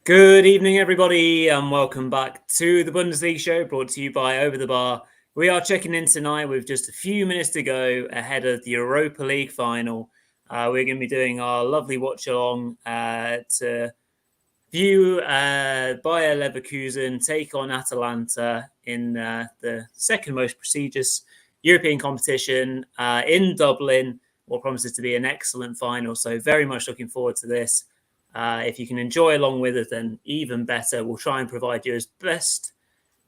Good evening, everybody, and welcome back to the Bundesliga show brought to you by Over the Bar. We are checking in tonight with just a few minutes to go ahead of the Europa League final. We're going to be doing our lovely watch-along to view Bayer Leverkusen take on Atalanta in the second most prestigious European competition in Dublin. What promises to be an excellent final. So very much looking forward to this. If you can enjoy along with it, then even better. We'll try and provide you as best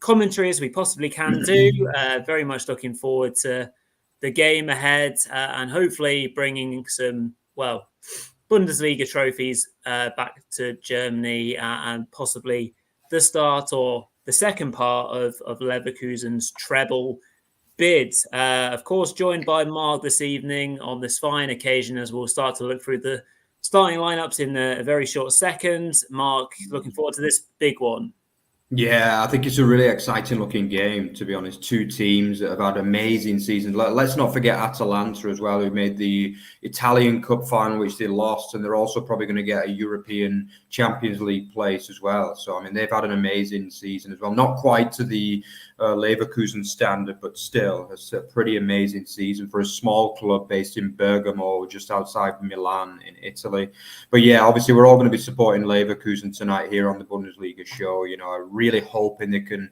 commentary as we possibly can do. Very much looking forward to the game ahead and hopefully bringing some, Bundesliga trophies back to Germany and possibly the start or the second part of Leverkusen's treble bid. Of course, joined by Mark this evening on this fine occasion as we'll start to look through the starting lineups in a very short second. Mark, looking forward to this big one. Yeah, I think it's a really exciting looking game, to be honest. Two teams that have had amazing seasons. Let's not forget Atalanta as well, who made the Italian Cup final, which they lost, and they're also probably going to get a European Champions League place as well. So, I mean, they've had an amazing season as well. Not quite to the Leverkusen standard, but still, it's a pretty amazing season for a small club based in Bergamo, just outside Milan in Italy. But yeah, obviously, we're all going to be supporting Leverkusen tonight here on the Bundesliga show. You know, really hoping they can,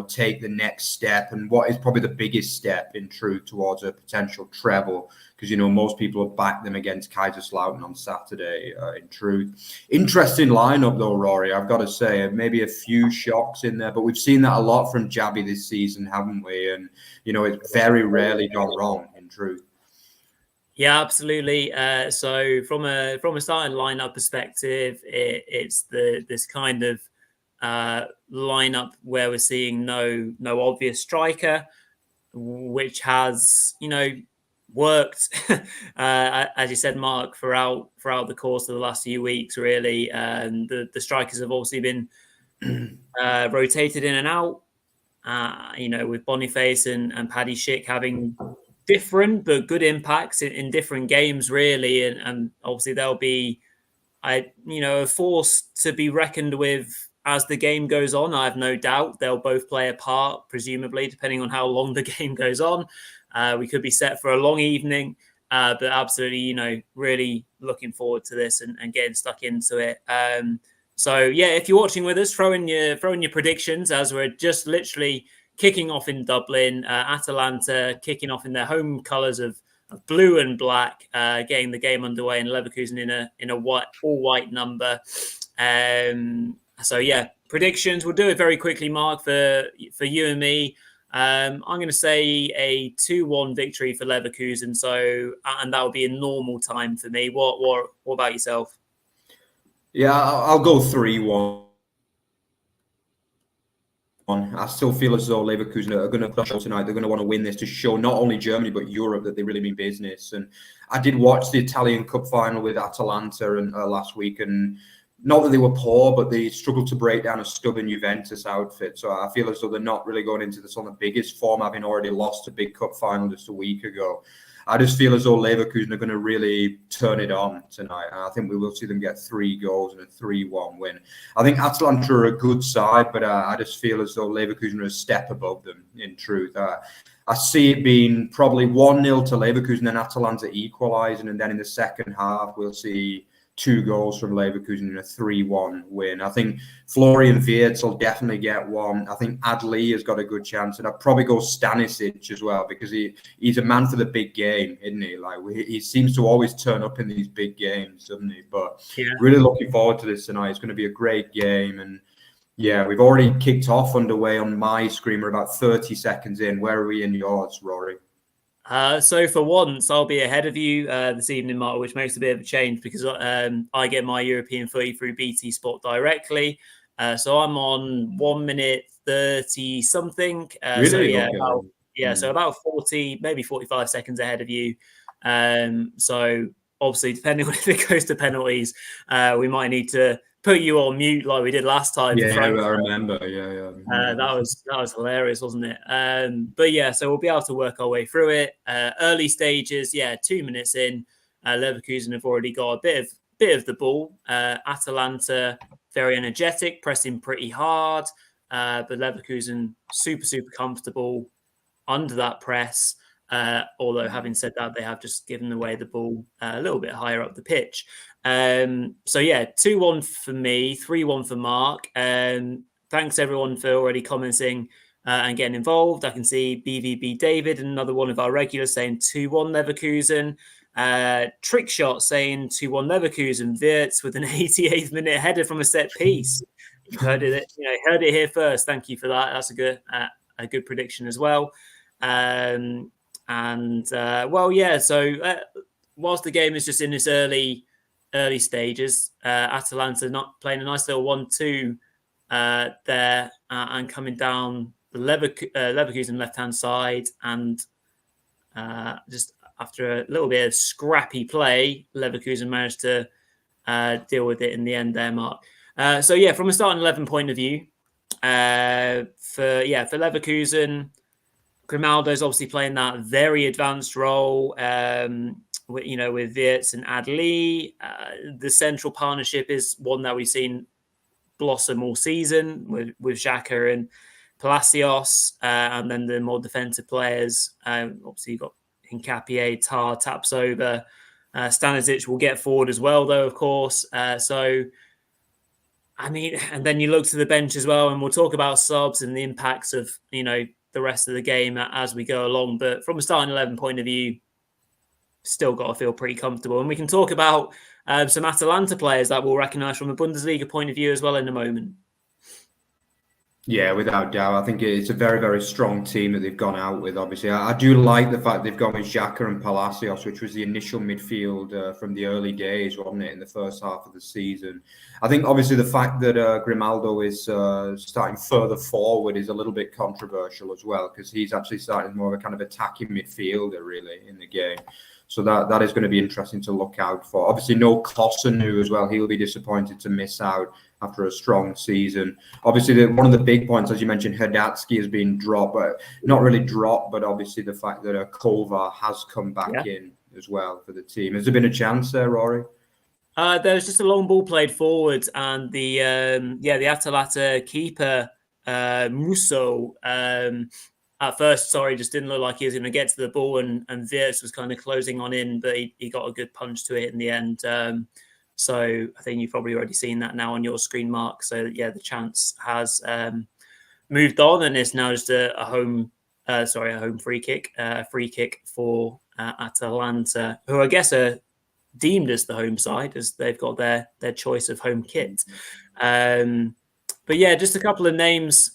take the next step and what is probably the biggest step in truth towards a potential treble. Because, most people have backed them against Kaiserslautern on Saturday, in truth. Interesting lineup, though, Rory, I've got to say. Maybe a few shocks in there, but we've seen that a lot from Xabi this season, haven't we? And, it's very rarely gone wrong, in truth. Yeah, absolutely. So from a starting lineup perspective, it's this kind of lineup where we're seeing no obvious striker, which has worked as you said, Mark, throughout the course of the last few weeks, really. And the strikers have obviously been rotated in and out. With Boniface and Paddy Schick having different but good impacts in different games, really, and obviously they'll be a force to be reckoned with as the game goes on. I have no doubt they'll both play a part, presumably, depending on how long the game goes on. We could be set for a long evening, but absolutely, really looking forward to this and getting stuck into it. So yeah, if you're watching with us, throw in your predictions as we're just literally kicking off in Dublin. Atalanta kicking off in their home colours of blue and black, getting the game underway, and Leverkusen in a all white number. So yeah, predictions. We'll do it very quickly, Mark, for you and me. I'm going to say a 2-1 victory for Leverkusen. So, and that would be a normal time for me. What about yourself? Yeah, I'll go 3-1. I still feel as though Leverkusen are going to show tonight. They're going to want to win this to show not only Germany but Europe that they really mean business. And I did watch the Italian Cup final with Atalanta last week, and not that they were poor, but they struggled to break down a stubborn Juventus outfit. So I feel as though they're not really going into this on the biggest form, having already lost a big cup final just a week ago. I just feel as though Leverkusen are going to really turn it on tonight. And I think we will see them get 3 goals and a 3-1 win. I think Atalanta are a good side, but I just feel as though Leverkusen are a step above them, in truth. I see it being probably 1-0 to Leverkusen and Atalanta equalising. And then in the second half, we'll see 2 goals from Leverkusen in a 3-1 win. I think Florian Wirtz will definitely get one. I think Adli has got a good chance, and I'd probably go Stanisic as well, because he's a man for the big game, isn't he? Like, he seems to always turn up in these big games, doesn't he? But yeah, really looking forward to this tonight. It's going to be a great game, and yeah, we've already kicked off underway on my screen. We're about 30 seconds in. Where are we in yours, Rory? So for once, I'll be ahead of you this evening, Mark, which makes a bit of a change because I get my European footy through BT Sport directly. So I'm on 1 minute 30 something. Really? So yeah, Okay. So about 40, maybe 45 seconds ahead of you. So obviously, depending on if it goes to penalties, we might need to put you on mute like we did last time. Yeah, I remember. Yeah. That was hilarious, wasn't it? But yeah, so we'll be able to work our way through it. Early stages, 2 minutes in, Leverkusen have already got a bit of the ball. Atalanta very energetic, pressing pretty hard. But Leverkusen super comfortable under that press. Although having said that, they have just given away the ball a little bit higher up the pitch. So yeah, 2-1 for me, 3-1 for Mark. Thanks everyone for already commenting and getting involved. I can see BVB David, another one of our regulars, saying 2-1 Leverkusen. Trick shot saying 2-1 Leverkusen. Wirtz with an 88th minute header from a set piece. You heard it, heard it here first. Thank you for that. That's a good prediction as well. So whilst the game is just in its early stages, Atalanta not playing a nice little 1-2 there and coming down the Leverkusen left-hand side, and just after a little bit of scrappy play, Leverkusen managed to deal with it in the end there, Mark. From a starting 11 point of view, for Leverkusen, Grimaldo's obviously playing that very advanced role, with Wirtz and Adli. The central partnership is one that we've seen blossom all season with Xhaka and Palacios, and then the more defensive players. Obviously, you've got Hincapié, Tar, Tapsoba. Stanisic will get forward as well, though, of course. And then you look to the bench as well, and we'll talk about subs and the impacts of, the rest of the game as we go along. But from a starting 11 point of view, still got to feel pretty comfortable. And we can talk about some Atalanta players that we'll recognise from a Bundesliga point of view as well in a moment. Yeah, without doubt. I think it's a very, very strong team that they've gone out with, obviously. I do like the fact they've gone with Xhaka and Palacios, which was the initial midfield from the early days, wasn't it, in the first half of the season. I think, obviously, the fact that Grimaldo is starting further forward is a little bit controversial as well, because he's actually starting more of a kind of attacking midfielder, really, in the game. So that is going to be interesting to look out for. Obviously, no Kosunu as well. He'll be disappointed to miss out after a strong season. Obviously, one of the big points, as you mentioned, Hradecky has been dropped, but not really dropped, but obviously the fact that Kovar has come back in as well for the team. Has there been a chance there, Rory? There was just a long ball played forward, and the Atalanta keeper, Musso, at first, just didn't look like he was going to get to the ball, and Wirtz was kind of closing on in, but he got a good punch to it in the end. So I think you've probably already seen that now on your screen, Mark. So yeah, the chance has moved on, and it's now just a home free kick for Atalanta, who I guess are deemed as the home side, as they've got their choice of home kit. But yeah, just a couple of names.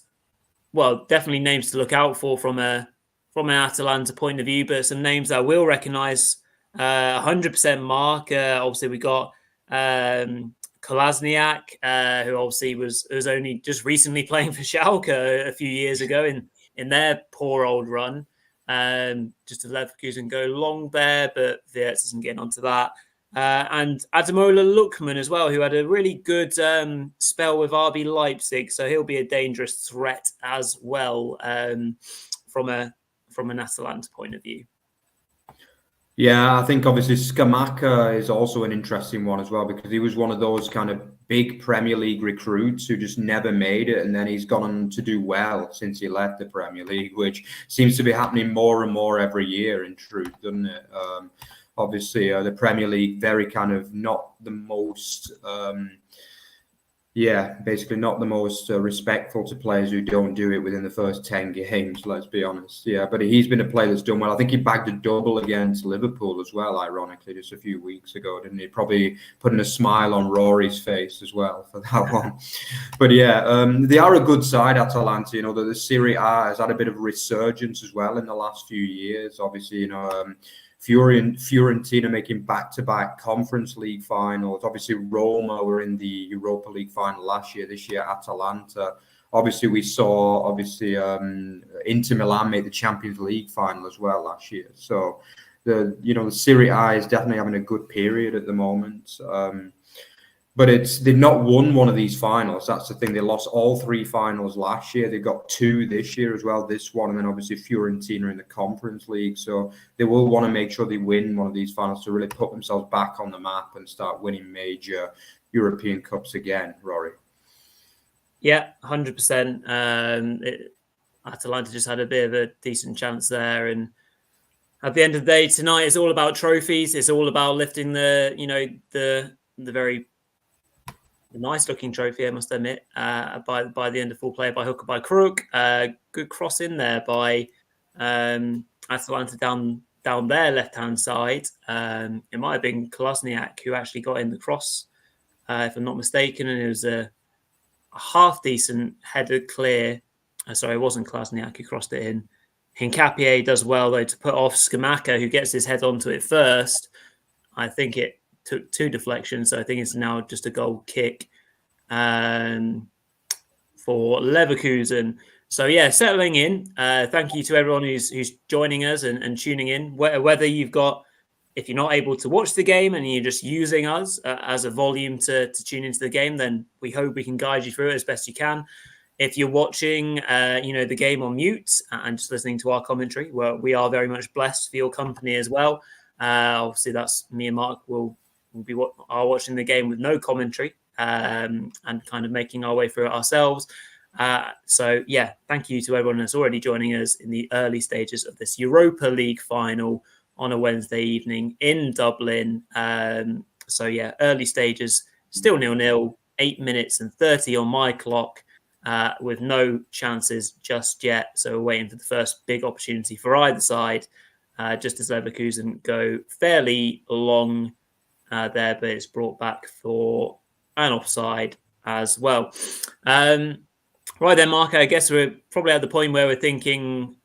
Well, definitely names to look out for from an Atalanta point of view, but some names that we'll recognise 100%, Mark. Obviously, we got Kolasinac, who obviously was only just recently playing for Schalke a few years ago in their poor old run. Just to Leverkusen go long there, but Wirtz isn't getting onto that. And Ademola Lookman as well, who had a really good spell with RB Leipzig, so he'll be a dangerous threat as well from an Atalanta point of view. Yeah, I think obviously Scamacca is also an interesting one as well, because he was one of those kind of big Premier League recruits who just never made it, and then he's gone on to do well since he left the Premier League, which seems to be happening more and more every year, in truth, doesn't it? Obviously, the Premier League, very kind of not the most, basically not the most respectful to players who don't do it within the first 10 games, let's be honest. Yeah, but he's been a player that's done well. I think he bagged a double against Liverpool as well, ironically, just a few weeks ago, didn't he? Probably putting a smile on Rory's face as well for that one. But yeah, they are a good side, Atalanta. The Serie A has had a bit of resurgence as well in the last few years. Obviously, Fiorentina making back-to-back Conference League finals. Obviously, Roma were in the Europa League final last year. This year, Atalanta. Obviously, we saw Inter Milan make the Champions League final as well last year. So the Serie A is definitely having a good period at the moment. But they've not won one of these finals. That's the thing. They lost all 3 finals last year. They've got 2 this year as well. This one, and then obviously Fiorentina in the Conference League. So they will want to make sure they win one of these finals to really put themselves back on the map and start winning major European Cups again, Rory. Yeah, 100%. Atalanta just had a bit of a decent chance there, and at the end of the day, tonight is all about trophies. It's all about lifting the very nice looking trophy, I must admit, by the end of full play by hook or by crook. Good cross in there by Atalanta down their left hand side. It might have been Kolasinac who actually got in the cross, if I'm not mistaken, and it was a half decent headed clear. Sorry, it wasn't Kolasinac who crossed it in. Hincapié does well though to put off Skamaka, who gets his head onto it first. I think it took 2 deflections, so I think it's now just a goal kick for Leverkusen. So yeah, settling in. Thank you to everyone who's joining us and tuning in. Whether if you're not able to watch the game and you're just using us as a volume to tune into the game, then we hope we can guide you through it as best you can. If you're watching, the game on mute and just listening to our commentary, well, we are very much blessed for your company as well. Obviously, that's me and Mark will be watching the game with no commentary and kind of making our way through it ourselves. So, yeah, thank you to everyone that's already joining us in the early stages of this Europa League final on a Wednesday evening in Dublin. So, yeah, early stages, still 0-0, 8 minutes and 30 on my clock. With no chances just yet. So we're waiting for the first big opportunity for either side, just as Leverkusen go fairly long there, but it's brought back for an offside as well. Right then, Mark, I guess we're probably at the point where we're thinking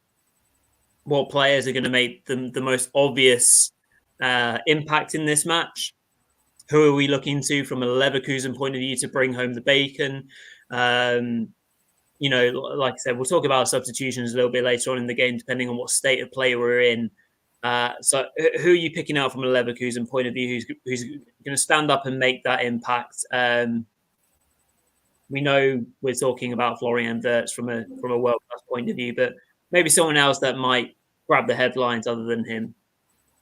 what players are going to make the most obvious impact in this match. Who are we looking to from a Leverkusen point of view to bring home the bacon? Like I said, we'll talk about substitutions a little bit later on in the game, depending on what state of play we're in. So who are you picking out from a Leverkusen point of view who's going to stand up and make that impact? We know we're talking about Florian Wirtz from a world-class point of view, but maybe someone else that might grab the headlines other than him.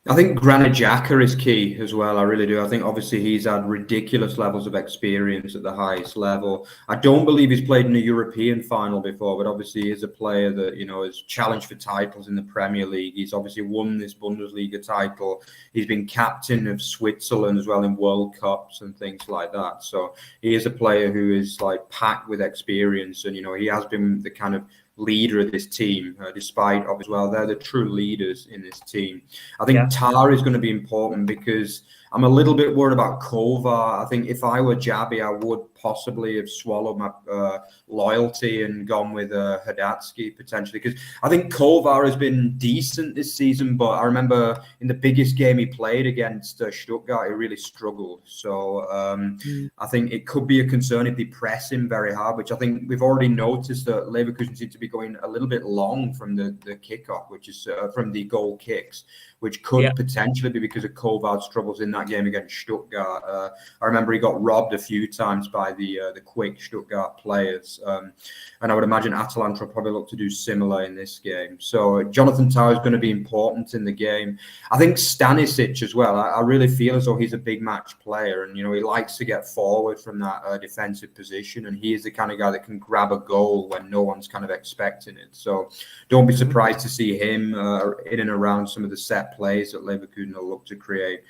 I think Granit Xhaka is key as well. I really do. I think obviously he's had ridiculous levels of experience at the highest level. I don't believe he's played in a European final before, but obviously he is a player that, has challenged for titles in the Premier League. He's obviously won this Bundesliga title. He's been captain of Switzerland as well in World Cups and things like that. So he is a player who is packed with experience, and, he has been the kind of leader of this team, despite obviously, well, they're the true leaders in this team. I think Tar is going to be important because I'm a little bit worried about Kovar. I think if I were Jabi, I would possibly have swallowed my loyalty and gone with Hadatsky potentially, because I think Kovar has been decent this season, but I remember in the biggest game he played against Stuttgart, he really struggled. So I think it could be a concern if they press him very hard, which I think we've already noticed that Leverkusen seem to be going a little bit long from the kickoff, which is from the goal kicks, which could potentially be because of Kovar's troubles in that game against Stuttgart. I remember he got robbed a few times by the quick Stuttgart players. And I would imagine Atalanta will probably look to do similar in this game. So Jonathan Tah is going to be important in the game. I think Stanisic as well. I really feel as though he's a big match player, and he likes to get forward from that defensive position, and he is the kind of guy that can grab a goal when no one's kind of expecting it. So don't be surprised to see him in and around some of the set plays that Leverkusen will look to create.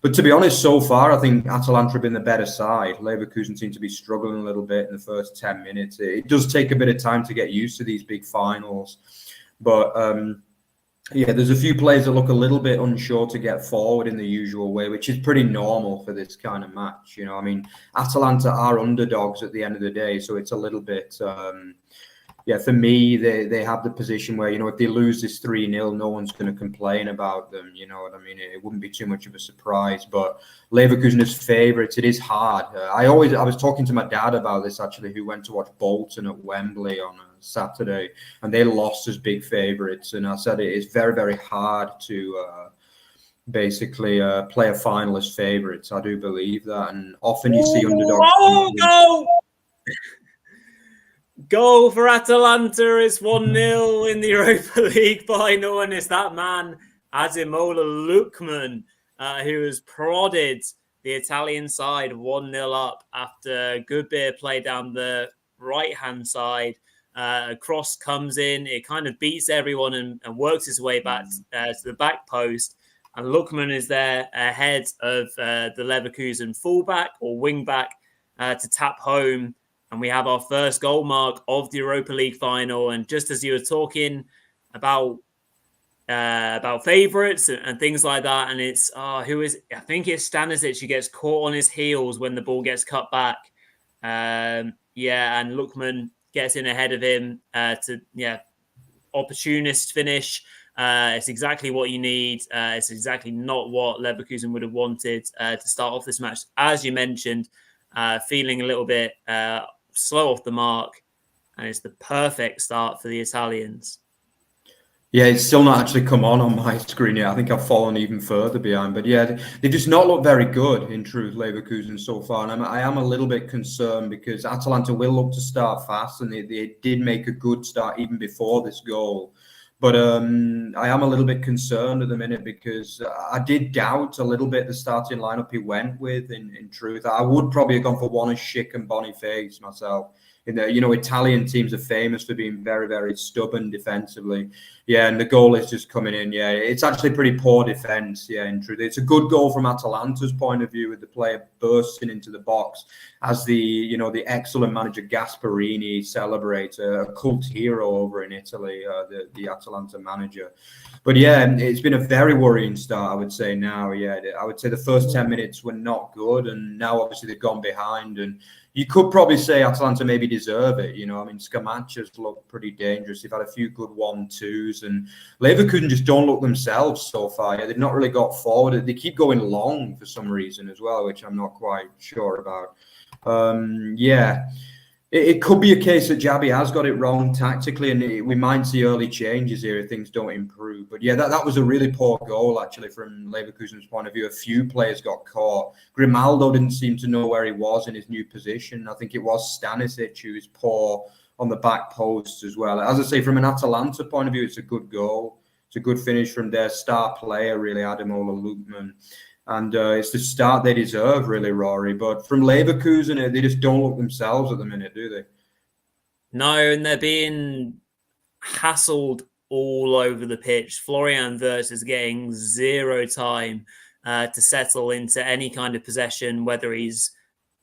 But to be honest, so far, I think Atalanta have been the better side. Leverkusen seem to be struggling a little bit in the first 10 minutes. It does take a bit of time to get used to these big finals. But, there's a few players that look a little bit unsure to get forward in the usual way, which is pretty normal for this kind of match. Atalanta are underdogs at the end of the day, so it's a little bit... for me, they have the position where, if they lose this 3-0, no one's going to complain about them. You know what I mean? It wouldn't be too much of a surprise. But Leverkusen is favourites. It is hard. I was talking to my dad about this, actually, who went to watch Bolton at Wembley on a Saturday, and they lost as big favourites. And I said it is very, very hard to basically play a final as favourites. I do believe that. And often you see underdogs. Goal for Atalanta is 1-0 in the Europa League final, and it's that man, Ademola Lookman, who has prodded the Italian side 1-0 up after a good bit of play down the right-hand side. A cross comes in, it kind of beats everyone and works its way back to the back post. And Lookman is there ahead of the Leverkusen fullback or wingback to tap home. And we have our first goal, Mark, of the Europa League final. And just as you were talking about favourites and things like that, and it's I think it's Stanisic who gets caught on his heels when the ball gets cut back. And Lookman gets in ahead of him opportunist finish. It's exactly what you need. It's exactly not what Leverkusen would have wanted to start off this match. As you mentioned, feeling a little bit slow off the mark, and it's the perfect start for the Italians. Yeah, it's still not actually come on my screen yet. I think I've fallen even further behind. But yeah, they just not look very good, in truth, Leverkusen so far. And I am a little bit concerned because Atalanta will look to start fast, and they did make a good start even before this goal. But I am a little bit concerned at the minute because I did doubt a little bit the starting lineup he went with, in truth. I would probably have gone for Schick and Boniface myself. Italian teams are famous for being very, very stubborn defensively. Yeah, and the goal is just coming in. Yeah, it's actually pretty poor defense. Yeah, in truth, it's a good goal from Atalanta's point of view, with the player bursting into the box as the excellent manager Gasperini celebrates, a cult hero over in Italy, the Atalanta manager. But yeah, it's been a very worrying start, I would say now. Yeah, I would say the first 10 minutes were not good, and now obviously they've gone behind, and you could probably say Atalanta maybe deserve it. Scamaccia's looked pretty dangerous. They've had a few good 1-2s, and Leverkusen just don't look themselves so far. Yeah, they've not really got forward. They keep going long for some reason as well, which I'm not quite sure about. It could be a case that Xabi has got it wrong tactically, and we might see early changes here if things don't improve. But yeah, that was a really poor goal, actually, from Leverkusen's point of view. A few players got caught. Grimaldo didn't seem to know where he was in his new position. I think it was Stanisic who was poor on the back post as well. As I say, from an Atalanta point of view, it's a good goal. It's a good finish from their star player, really, Ademola Lookman. And it's the start they deserve, really, Rory. But from Leverkusen, they just don't look themselves at the minute, do they? No, and they're being hassled all over the pitch. Florian Wirtz is getting zero time to settle into any kind of possession, whether he's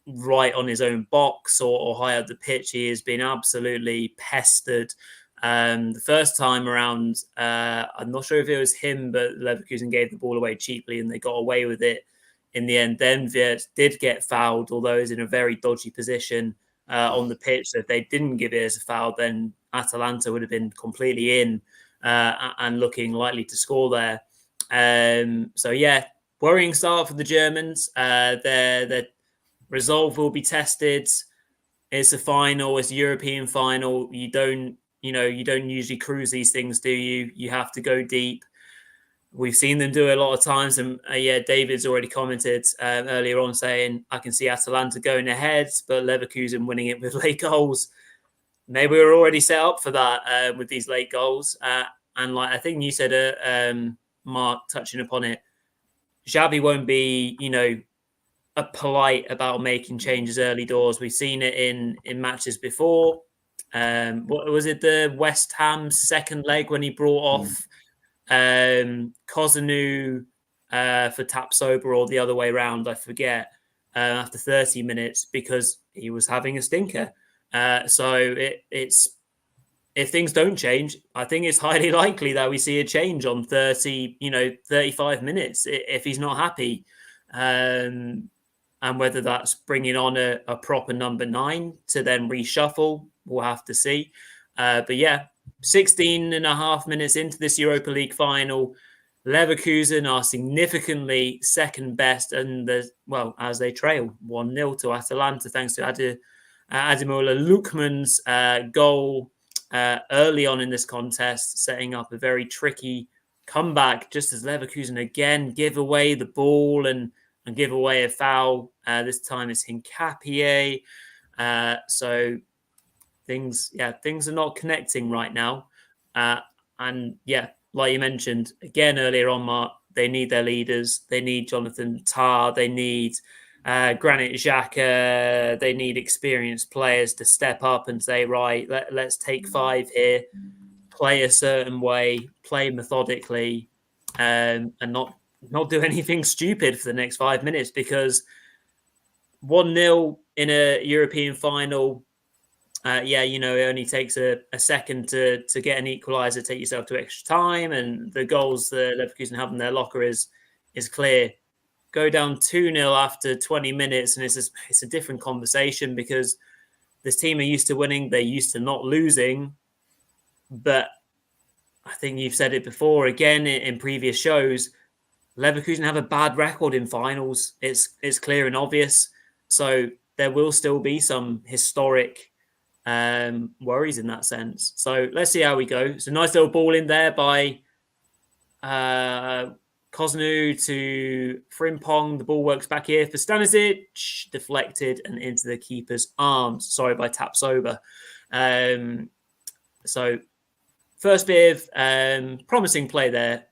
right on his own box or high up the pitch. He has been absolutely pestered. The first time around, I'm not sure if it was him, but Leverkusen gave the ball away cheaply and they got away with it in the end. Then Wirtz did get fouled, although he's in a very dodgy position on the pitch. So if they didn't give it as a foul, then Atalanta would have been completely in and looking likely to score there. Worrying start for the Germans. Their resolve will be tested. It's a final. It's a European final. You don't usually cruise these things, do you? You have to go deep. We've seen them do it a lot of times. And David's already commented earlier on saying, I can see Atalanta going ahead, but Leverkusen winning it with late goals. Maybe we're already set up for that with these late goals. And I think you said, Mark, touching upon it, Xabi won't be, polite about making changes early doors. We've seen it in matches before. What was it? The West Ham second leg when he brought off Kozanu for Tapsoba, or the other way around, I forget, after 30 minutes because he was having a stinker. It's if things don't change, I think it's highly likely that we see a change on 35 minutes if he's not happy. And whether that's bringing on a proper number 9 to then reshuffle, we'll have to see. 16 and a half minutes into this Europa League final, Leverkusen are significantly second best, and as they trail 1-0 to Atalanta, thanks to Ademola Lookman's goal early on in this contest, setting up a very tricky comeback, just as Leverkusen again give away the ball and give away a foul. This time it's Hincapié. So things are not connecting right now. Like you mentioned again earlier on, Mark, they need their leaders. They need Jonathan Tah. They need Granit Xhaka, they need experienced players to step up and say, right, let's take 5 here, play a certain way, play methodically, and not do anything stupid for the next 5 minutes, because 1-0 in a European final, it only takes a second to get an equaliser, take yourself to extra time, and the goals that Leverkusen have in their locker is clear. Go down 2-0 after 20 minutes, and it's a different conversation, because this team are used to winning, they're used to not losing. But I think you've said it before, again, in previous shows, Leverkusen have a bad record in finals. It's clear and obvious. So there will still be some historic worries in that sense. So let's see how we go. It's a nice little ball in there by Koznu to Frimpong. The ball works back here for Stanisic, deflected and into the keeper's arms. Sorry, by Tapsoba. So first bit of promising play there,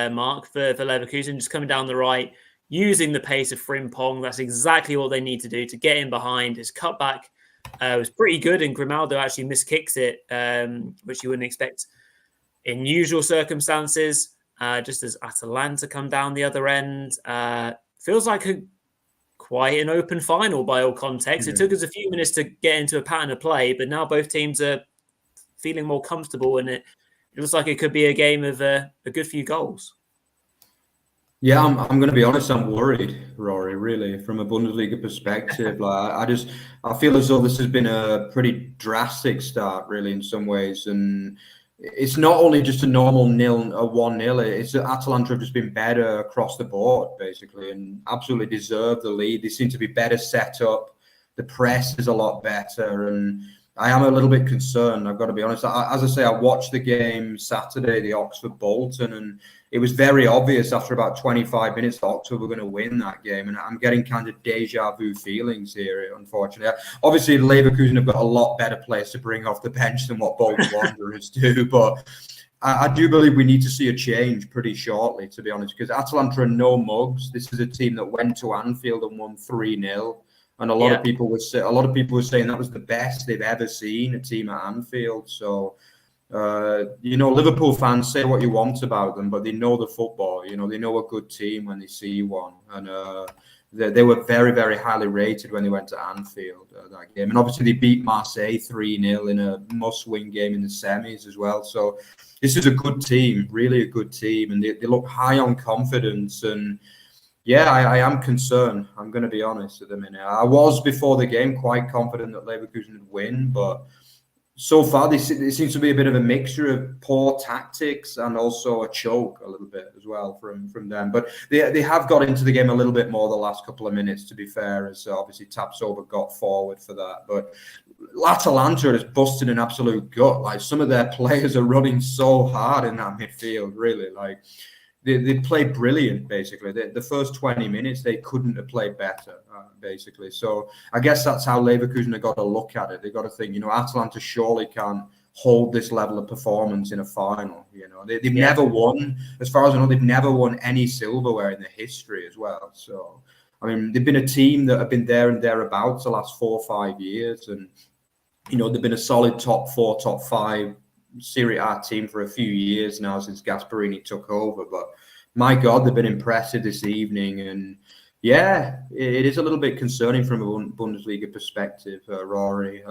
Mark, for Leverkusen, just coming down the right, using the pace of Frimpong. That's exactly what they need to do to get in behind. His cutback was pretty good, and Grimaldo actually miskicks it, which you wouldn't expect in usual circumstances. Just as Atalanta come down the other end. Feels like quite an open final by all context. It took us a few minutes to get into a pattern of play, but now both teams are feeling more comfortable, and it looks like it could be a game of a good few goals. Yeah, I'm going to be honest. I'm worried, Rory. Really, from a Bundesliga perspective, I feel as though this has been a pretty drastic start, really, in some ways, and it's not only just a normal 1-0. It's that Atalanta have just been better across the board, basically, and absolutely deserve the lead. They seem to be better set up. The press is a lot better, and I am a little bit concerned, I've got to be honest. As I say, I watched the game Saturday, the Oxford-Bolton, and it was very obvious after about 25 minutes that Oxford were going to win that game. And I'm getting kind of deja vu feelings here, unfortunately. Obviously, Leverkusen have got a lot better players to bring off the bench than what Bolton Wanderers do. But I do believe we need to see a change pretty shortly, to be honest, because Atalanta are no mugs. This is a team that went to Anfield and won 3-0. And a lot of people were saying that was the best they've ever seen, a team at Anfield. So, Liverpool fans, say what you want about them, but they know the football. They know a good team when they see one. And they were very, very highly rated when they went to Anfield, that game. And obviously they beat Marseille 3-0 in a must-win game in the semis as well. So this is a good team, really a good team. And they look high on confidence. And yeah, I am concerned. I'm going to be honest at the minute. I was before the game quite confident that Leverkusen would win, but so far it seems to be a bit of a mixture of poor tactics and also a choke a little bit as well from them. But they have got into the game a little bit more the last couple of minutes, to be fair, as obviously Tapsoba got forward for that. But Atalanta has busted an absolute gut. Like, some of their players are running so hard in that midfield, really. Like, They played brilliant, basically. The first 20 minutes, they couldn't have played better, basically. So I guess that's how Leverkusen have got to look at it. They've got to think, Atalanta surely can't hold this level of performance in a final. They've never won, as far as I know, they've never won any silverware in the history as well. So, I mean, they've been a team that have been there and thereabouts the last 4 or 5 years. And, they've been a solid top 4, top 5 Serie A team for a few years now since Gasperini took over, but my God, they've been impressive this evening. And yeah, it is a little bit concerning from a Bundesliga perspective, Rory.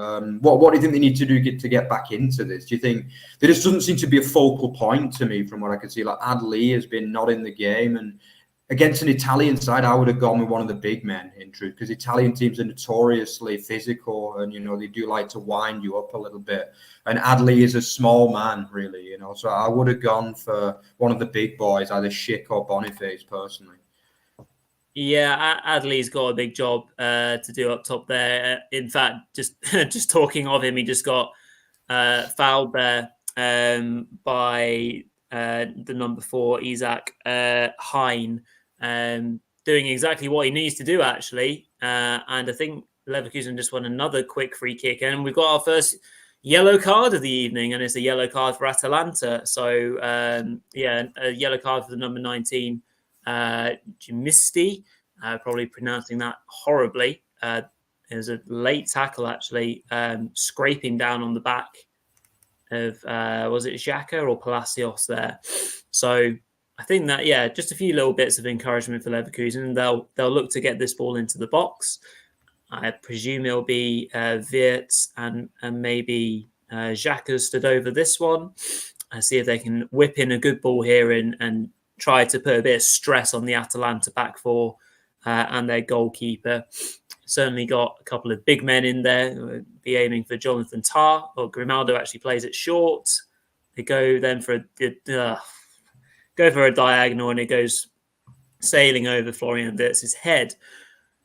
What do you think they need to do to get back into this? Do you think there just doesn't seem to be a focal point to me from what I can see? Like, Adli has been not in the game, and against an Italian side, I would have gone with one of the big men, in truth, because Italian teams are notoriously physical and, they do like to wind you up a little bit. And Adli is a small man, really, So I would have gone for one of the big boys, either Schick or Boniface, personally. Yeah, Adley's got a big job to do up top there. In fact, just talking of him, he just got fouled there by the number 4, Isaac Hein, doing exactly what he needs to do, actually. And I think Leverkusen just won another quick free kick. And we've got our first yellow card of the evening, and it's a yellow card for Atalanta. So, a yellow card for the number 19, Jimisti. probably pronouncing that horribly. It was a late tackle, actually, scraping down on the back of, was it Xhaka or Palacios there? So I think that, yeah, just a few little bits of encouragement for Leverkusen. They'll look to get this ball into the box. I presume it'll be Wirtz and maybe Xhaka stood over this one. See if they can whip in a good ball here and try to put a bit of stress on the Atalanta back four and their goalkeeper. Certainly got a couple of big men in there. Be aiming for Jonathan Tah, or Grimaldo actually plays it short. They go then for a diagonal, and it goes sailing over Florian Wirtz's head.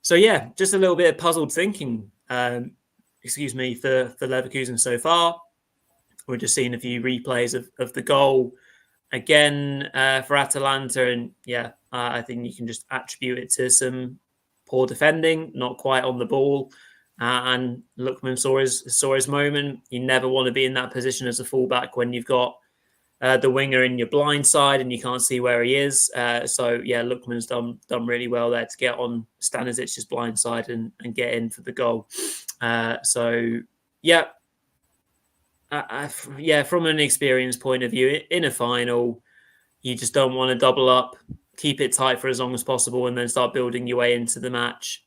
So yeah, just a little bit of puzzled thinking. For Leverkusen so far. We're just seeing a few replays of the goal again for Atalanta, and yeah, I think you can just attribute it to some poor defending, not quite on the ball. And Lookman saw his moment. You never want to be in that position as a fullback when you've got the winger in your blind side and you can't see where he is. So yeah, Lookman's done really well there to get on Stanisic's blind side and get in for the goal. So yeah. From an experience point of view, in a final, you just don't want to double up, keep it tight for as long as possible, and then start building your way into the match.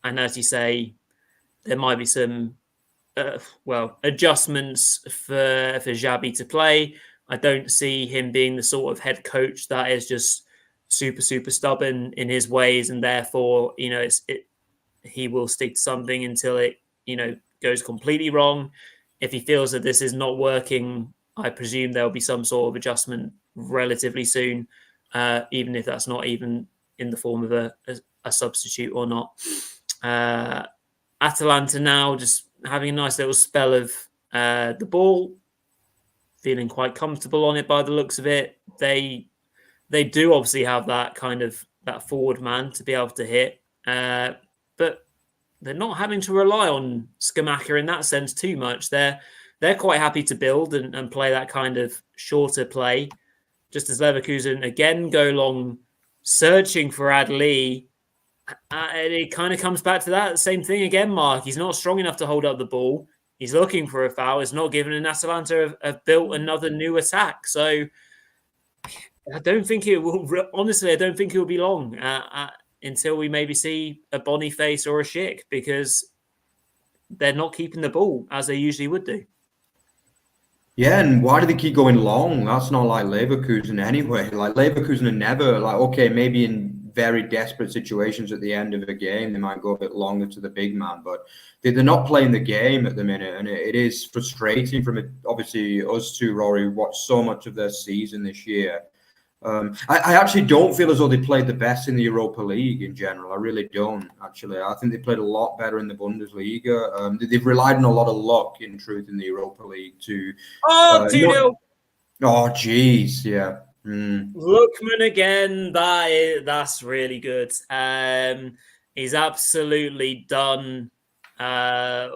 And as you say, there might be some, adjustments for Xabi to play. I don't see him being the sort of head coach that is just super, super stubborn in his ways, and therefore, he will stick to something until it, goes completely wrong. If he feels that this is not working, I presume there'll be some sort of adjustment relatively soon, even if that's not even in the form of a substitute or not. Atalanta now just having a nice little spell of the ball, feeling quite comfortable on it by the looks of it. They do obviously have that kind of that forward man to be able to hit, but they're not having to rely on Scamacca in that sense too much. They're quite happy to build and play that kind of shorter play. Just as Leverkusen again go long searching for Adli, it kind of comes back to that same thing again, Mark. He's not strong enough to hold up the ball. He's looking for a foul. It's not given, and Atalanta have built another new attack. So I don't think it will. Honestly, I don't think it will be long until we maybe see a Boniface or a Schick, because they're not keeping the ball as they usually would do. Yeah, and why do they keep going long? That's not like Leverkusen anyway. Like Leverkusen are never okay, maybe in very desperate situations at the end of a game, they might go a bit longer to the big man, but they're not playing the game at the minute, and it is frustrating from it. Obviously, us two, Rory, watched so much of their season this year. I actually don't feel as though they played the best in the Europa League in general. I really don't, actually. I think they played a lot better in the Bundesliga. They've relied on a lot of luck, in truth, in the Europa League to... 2-0! Oh, jeez, yeah. Lookman again, that's really good. He's absolutely done. I'm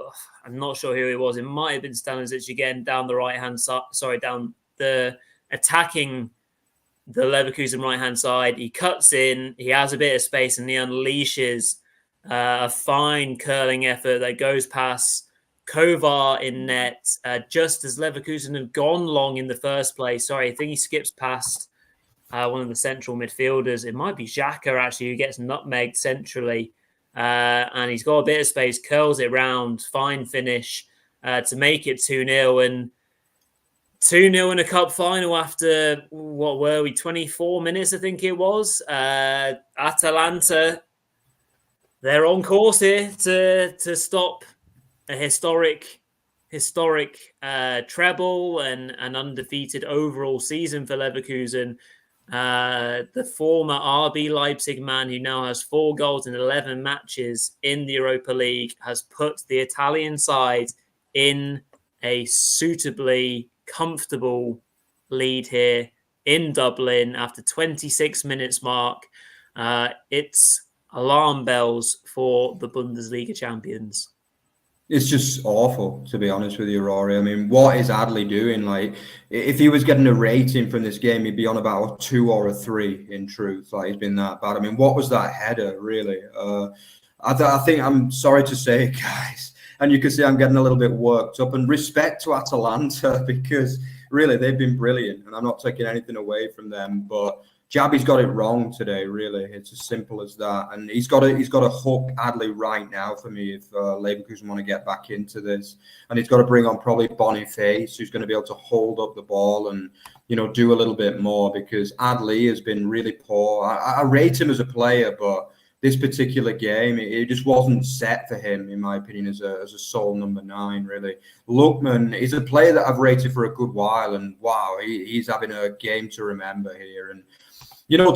not sure who it was. It might have been Stanisic again, down the right-hand side. Sorry, down the attacking... the Leverkusen right-hand side. He cuts in, he has a bit of space, and he unleashes a fine curling effort that goes past Kovar in net, just as Leverkusen have gone long in the first place. Sorry, I think he skips past one of the central midfielders. It might be Xhaka, actually, who gets nutmegged centrally. And he's got a bit of space, curls it round, fine finish to make it 2-0. And 2-0 in a cup final after, 24 minutes, I think it was. Atalanta, they're on course here to stop a historic treble and an undefeated overall season for Leverkusen. The former RB Leipzig man, who now has 4 goals in 11 matches in the Europa League, has put the Italian side in a suitably comfortable lead here in Dublin after 26 minutes, Mark. It's alarm bells for the Bundesliga champions. It's just awful, to be honest with you, Rory. I mean, what is Adley doing? Like, if he was getting a rating from this game, he'd be on about a 2 or a 3, in truth. Like, he's been that bad. I mean, what was that header, really? I think, I'm sorry to say, guys, and you can see I'm getting a little bit worked up. And respect to Atalanta, because really, they've been brilliant. And I'm not taking anything away from them. But Jabi's got it wrong today, really. It's as simple as that. And he's got to hook Adley right now for me if Leverkusen want to get back into this. And he's got to bring on probably Boniface, who's going to be able to hold up the ball and, do a little bit more, because Adley has been really poor. I rate him as a player, but this particular game, it just wasn't set for him, in my opinion, as a sole number 9, really. Lookman is a player that I've rated for a good while, and wow, he's having a game to remember here. And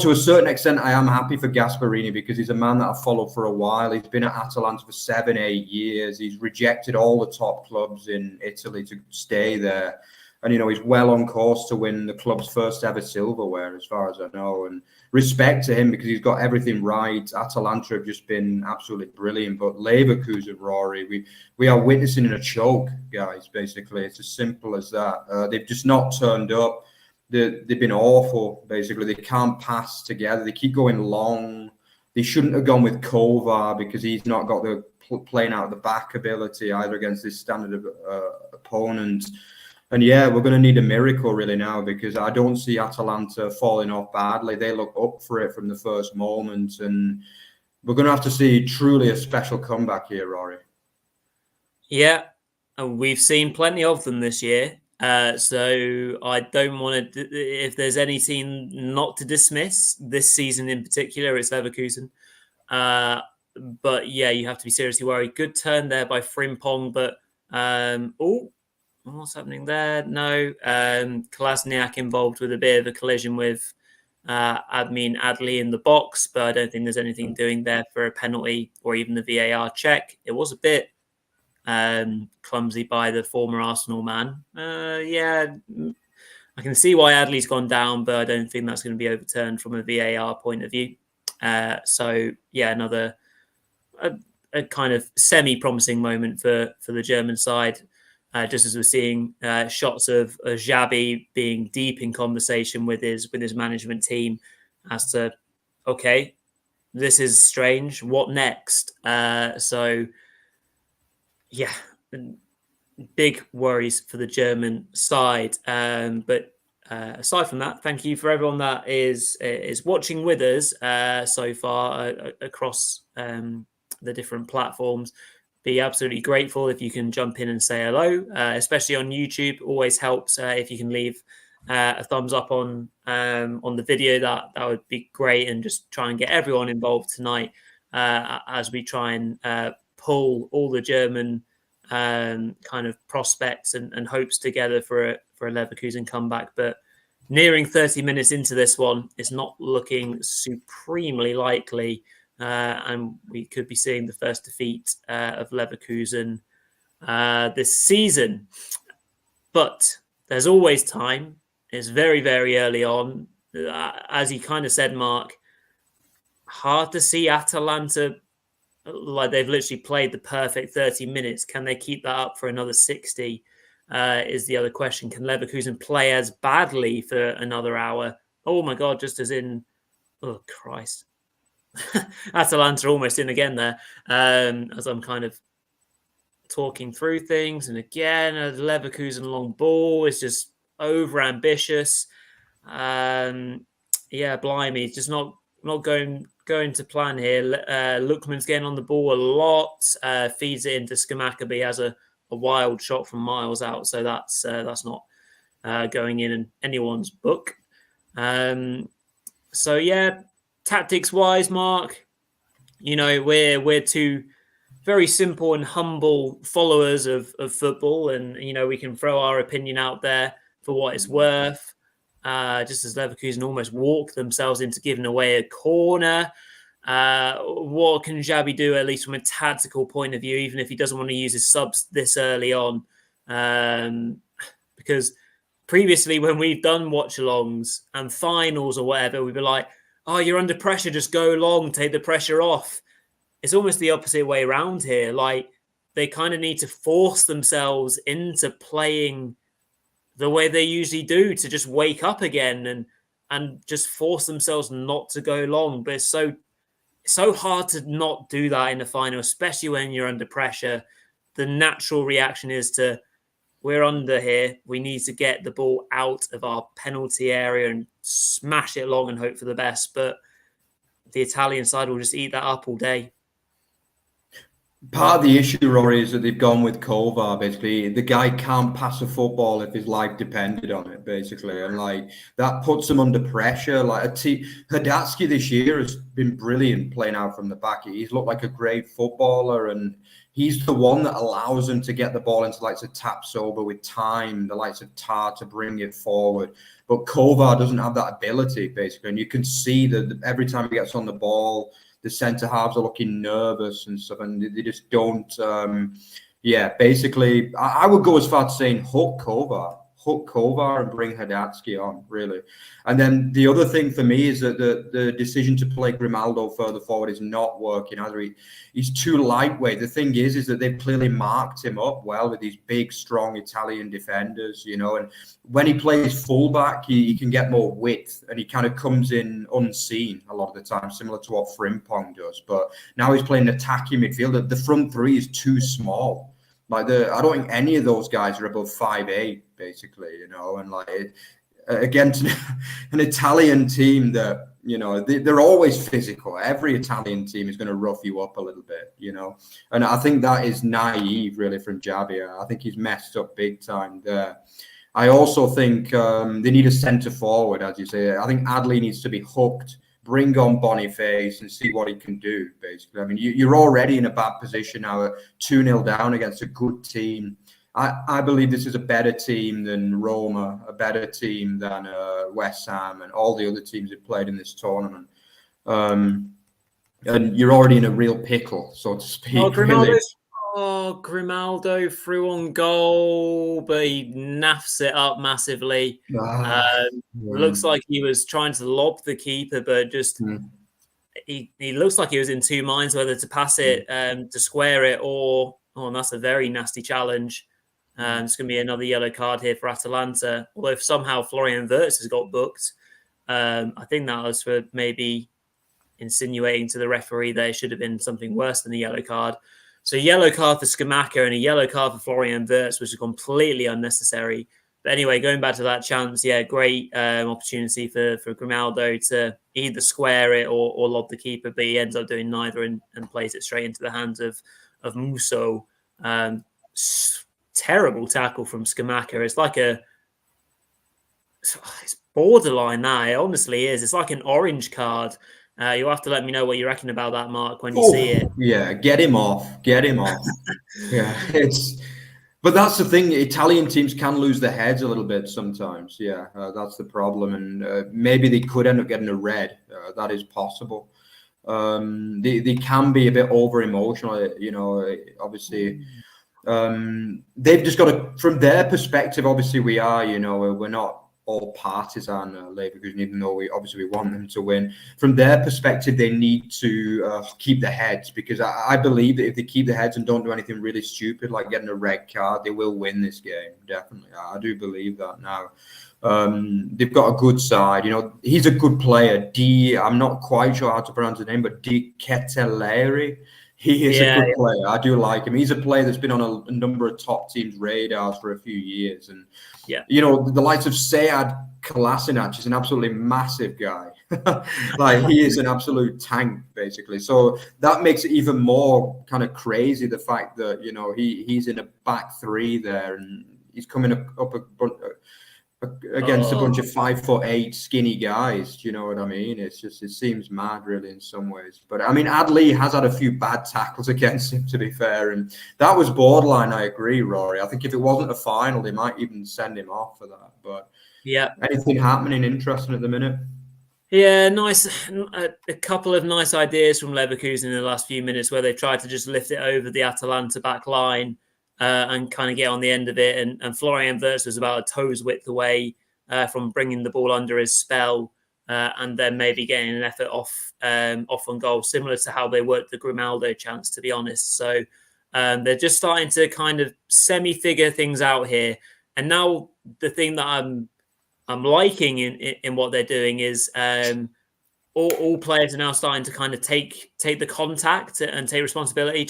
to a certain extent, I am happy for Gasperini, because he's a man that I've followed for a while. He's been at Atalanta for 7-8 years. He's rejected all the top clubs in Italy to stay there. And, he's well on course to win the club's first ever silverware, as far as I know. And respect to him, because he's got everything right. Atalanta have just been absolutely brilliant. But Leverkusen, Rory, we are witnessing a choke, guys, basically. It's as simple as that. They've just not turned up. They've been awful, basically. They can't pass together. They keep going long. They shouldn't have gone with Kovar, because he's not got the playing out of the back ability either against this standard opponent. And yeah, we're going to need a miracle really now, because I don't see Atalanta falling off badly. They look up for it from the first moment. And we're going to have to see truly a special comeback here, Rory. Yeah, and we've seen plenty of them this year. So I don't want to, if there's any team not to dismiss this season in particular, it's Leverkusen. But yeah, you have to be seriously worried. Good turn there by Frimpong, but what's happening there? No, Kolasinac involved with a bit of a collision with Adley in the box, but I don't think there's anything doing there for a penalty or even the VAR check. It was a bit clumsy by the former Arsenal man. Yeah, I can see why Adley's gone down, but I don't think that's going to be overturned from a VAR point of view. So yeah, another a kind of semi-promising moment for the German side. Just as we're seeing shots of Xabi being deep in conversation with his management team as to, okay, this is strange. What next? So yeah, big worries for the German side. But aside from that, thank you for everyone that is watching with us so far across the different platforms. Be absolutely grateful if you can jump in and say hello, especially on YouTube. Always helps if you can leave a thumbs up on the video. That would be great, and just try and get everyone involved tonight as we try and pull all the German kind of prospects and hopes together for a Leverkusen comeback. But nearing 30 minutes into this one, it's not looking supremely likely. And we could be seeing the first defeat of Leverkusen this season. But there's always time. It's very, very early on. As you kind of said, Mark, hard to see Atalanta, like they've literally played the perfect 30 minutes. Can they keep that up for another 60 is the other question. Can Leverkusen play as badly for another hour? Oh, my God, just as in, oh, Christ. Atalanta almost in again there as I'm kind of talking through things. And again, a Leverkusen long ball is just over ambitious. Yeah, blimey, just not going to plan here. Lookman's getting on the ball a lot, feeds it into Skamaka. He has a wild shot from miles out, so that's not going in anyone's book. So yeah, tactics wise, Mark, we're two very simple and humble followers of football, and we can throw our opinion out there for what it's worth. Just as Leverkusen almost walk themselves into giving away a corner. What can Xabi do, at least from a tactical point of view, even if he doesn't want to use his subs this early on? Because previously, when we've done watch-alongs and finals or whatever, we'd be like, oh, you're under pressure, just go long, take the pressure off. It's almost the opposite way around here. Like, they kind of need to force themselves into playing the way they usually do, to just wake up again and just force themselves not to go long. But it's so hard to not do that in the final, especially when you're under pressure. The natural reaction is to, we're under here, we need to get the ball out of our penalty area and smash it long and hope for the best. But the Italian side will just eat that up all day. Part of the issue, Rory, is that they've gone with Kovar. Basically, the guy can't pass a football if his life depended on it, basically, and like that puts him under pressure. Like Hadatsky this year has been brilliant playing out from the back. He's looked like a great footballer, and he's the one that allows him to get the ball into likes of Tapsoba with time, the likes of Tar to bring it forward. But Kovar doesn't have that ability, basically, and you can see that every time he gets on the ball, the centre halves are looking nervous and stuff, and they just don't. Basically, I would go as far as saying hook Kovar and bring Hadatsky on, really. And then the other thing for me is that the decision to play Grimaldo further forward is not working either. He's too lightweight. The thing is that they've clearly marked him up well with these big, strong Italian defenders, you know. And when he plays fullback, he can get more width, and he kind of comes in unseen a lot of the time, similar to what Frimpong does. But now he's playing attacking midfield. The front three is too small. Like I don't think any of those guys are above 5'8", basically, you know. And like against an Italian team that, you know, they're always physical. Every Italian team is going to rough you up a little bit, you know. And I think that is naive, really, from Javier. I think he's messed up big time there. I also think they need a centre forward, as you say. I think Adley needs to be hooked, bring on Boniface and see what he can do, basically. I mean, you're already in a bad position now, 2-0 down against a good team. I believe this is a better team than Roma, a better team than West Ham and all the other teams that played in this tournament. And you're already in a real pickle, so to speak. Grimaldo threw on goal, but he naffs it up massively. Looks like he was trying to lob the keeper, but just he looks like he was in two minds whether to pass it to square it or and that's a very nasty challenge. It's going to be another yellow card here for Atalanta. Although if somehow Florian Wirtz has got booked, I think that was for maybe insinuating to the referee there should have been something worse than the yellow card. So yellow card for Scamacca and a yellow card for Florian Wirtz, which is completely unnecessary. But anyway, going back to that chance, great opportunity for Grimaldo to either square it or lob the keeper, but he ends up doing neither and plays it straight into the hands of Musso. Terrible tackle from Scamacca. It's like it's borderline now. It honestly is. It's like an orange card. You'll have to let me know what you reckon about that, Mark, when you see it. Yeah, get him off. Yeah, but that's the thing. Italian teams can lose their heads a little bit sometimes. Yeah, that's the problem. And maybe they could end up getting a red. That is possible. They can be a bit over emotional, you know, obviously. They've just got to, from their perspective, obviously we are, you know, we're not all partisan Leverkusen, even though we want them to win. From their perspective, they need to keep their heads, because I believe that if they keep their heads and don't do anything really stupid like getting a red card, they will win this game. Definitely, I do believe that now. They've got a good side, you know. He's a good player. I'm not quite sure how to pronounce his name, but Di Keteleri. He is a good player. I do like him. He's a player that's been on a number of top teams' radars for a few years. And, you know, the likes of Sead Kolasinac is an absolutely massive guy. Like, he is an absolute tank, basically. So that makes it even more kind of crazy, the fact that, you know, he's in a back three there and he's coming up against a bunch of 5'8" skinny guys. Do you know what I mean? It's just, it seems mad, really, in some ways. But I mean, Adley has had a few bad tackles against him, to be fair, and that was borderline. I agree, Rory. I think if it wasn't a final, they might even send him off for that. But anything happening interesting at the minute? Yeah, nice. A couple of nice ideas from Leverkusen in the last few minutes where they tried to just lift it over the Atalanta back line. And kind of get on the end of it. And Florian Wirtz was about a toe's width away from bringing the ball under his spell and then maybe getting an effort off on goal, similar to how they worked the Grimaldo chance, to be honest. So They're just starting to kind of semi-figure things out here. And now the thing that I'm liking in what they're doing is all players are now starting to kind of take the contact and take responsibility.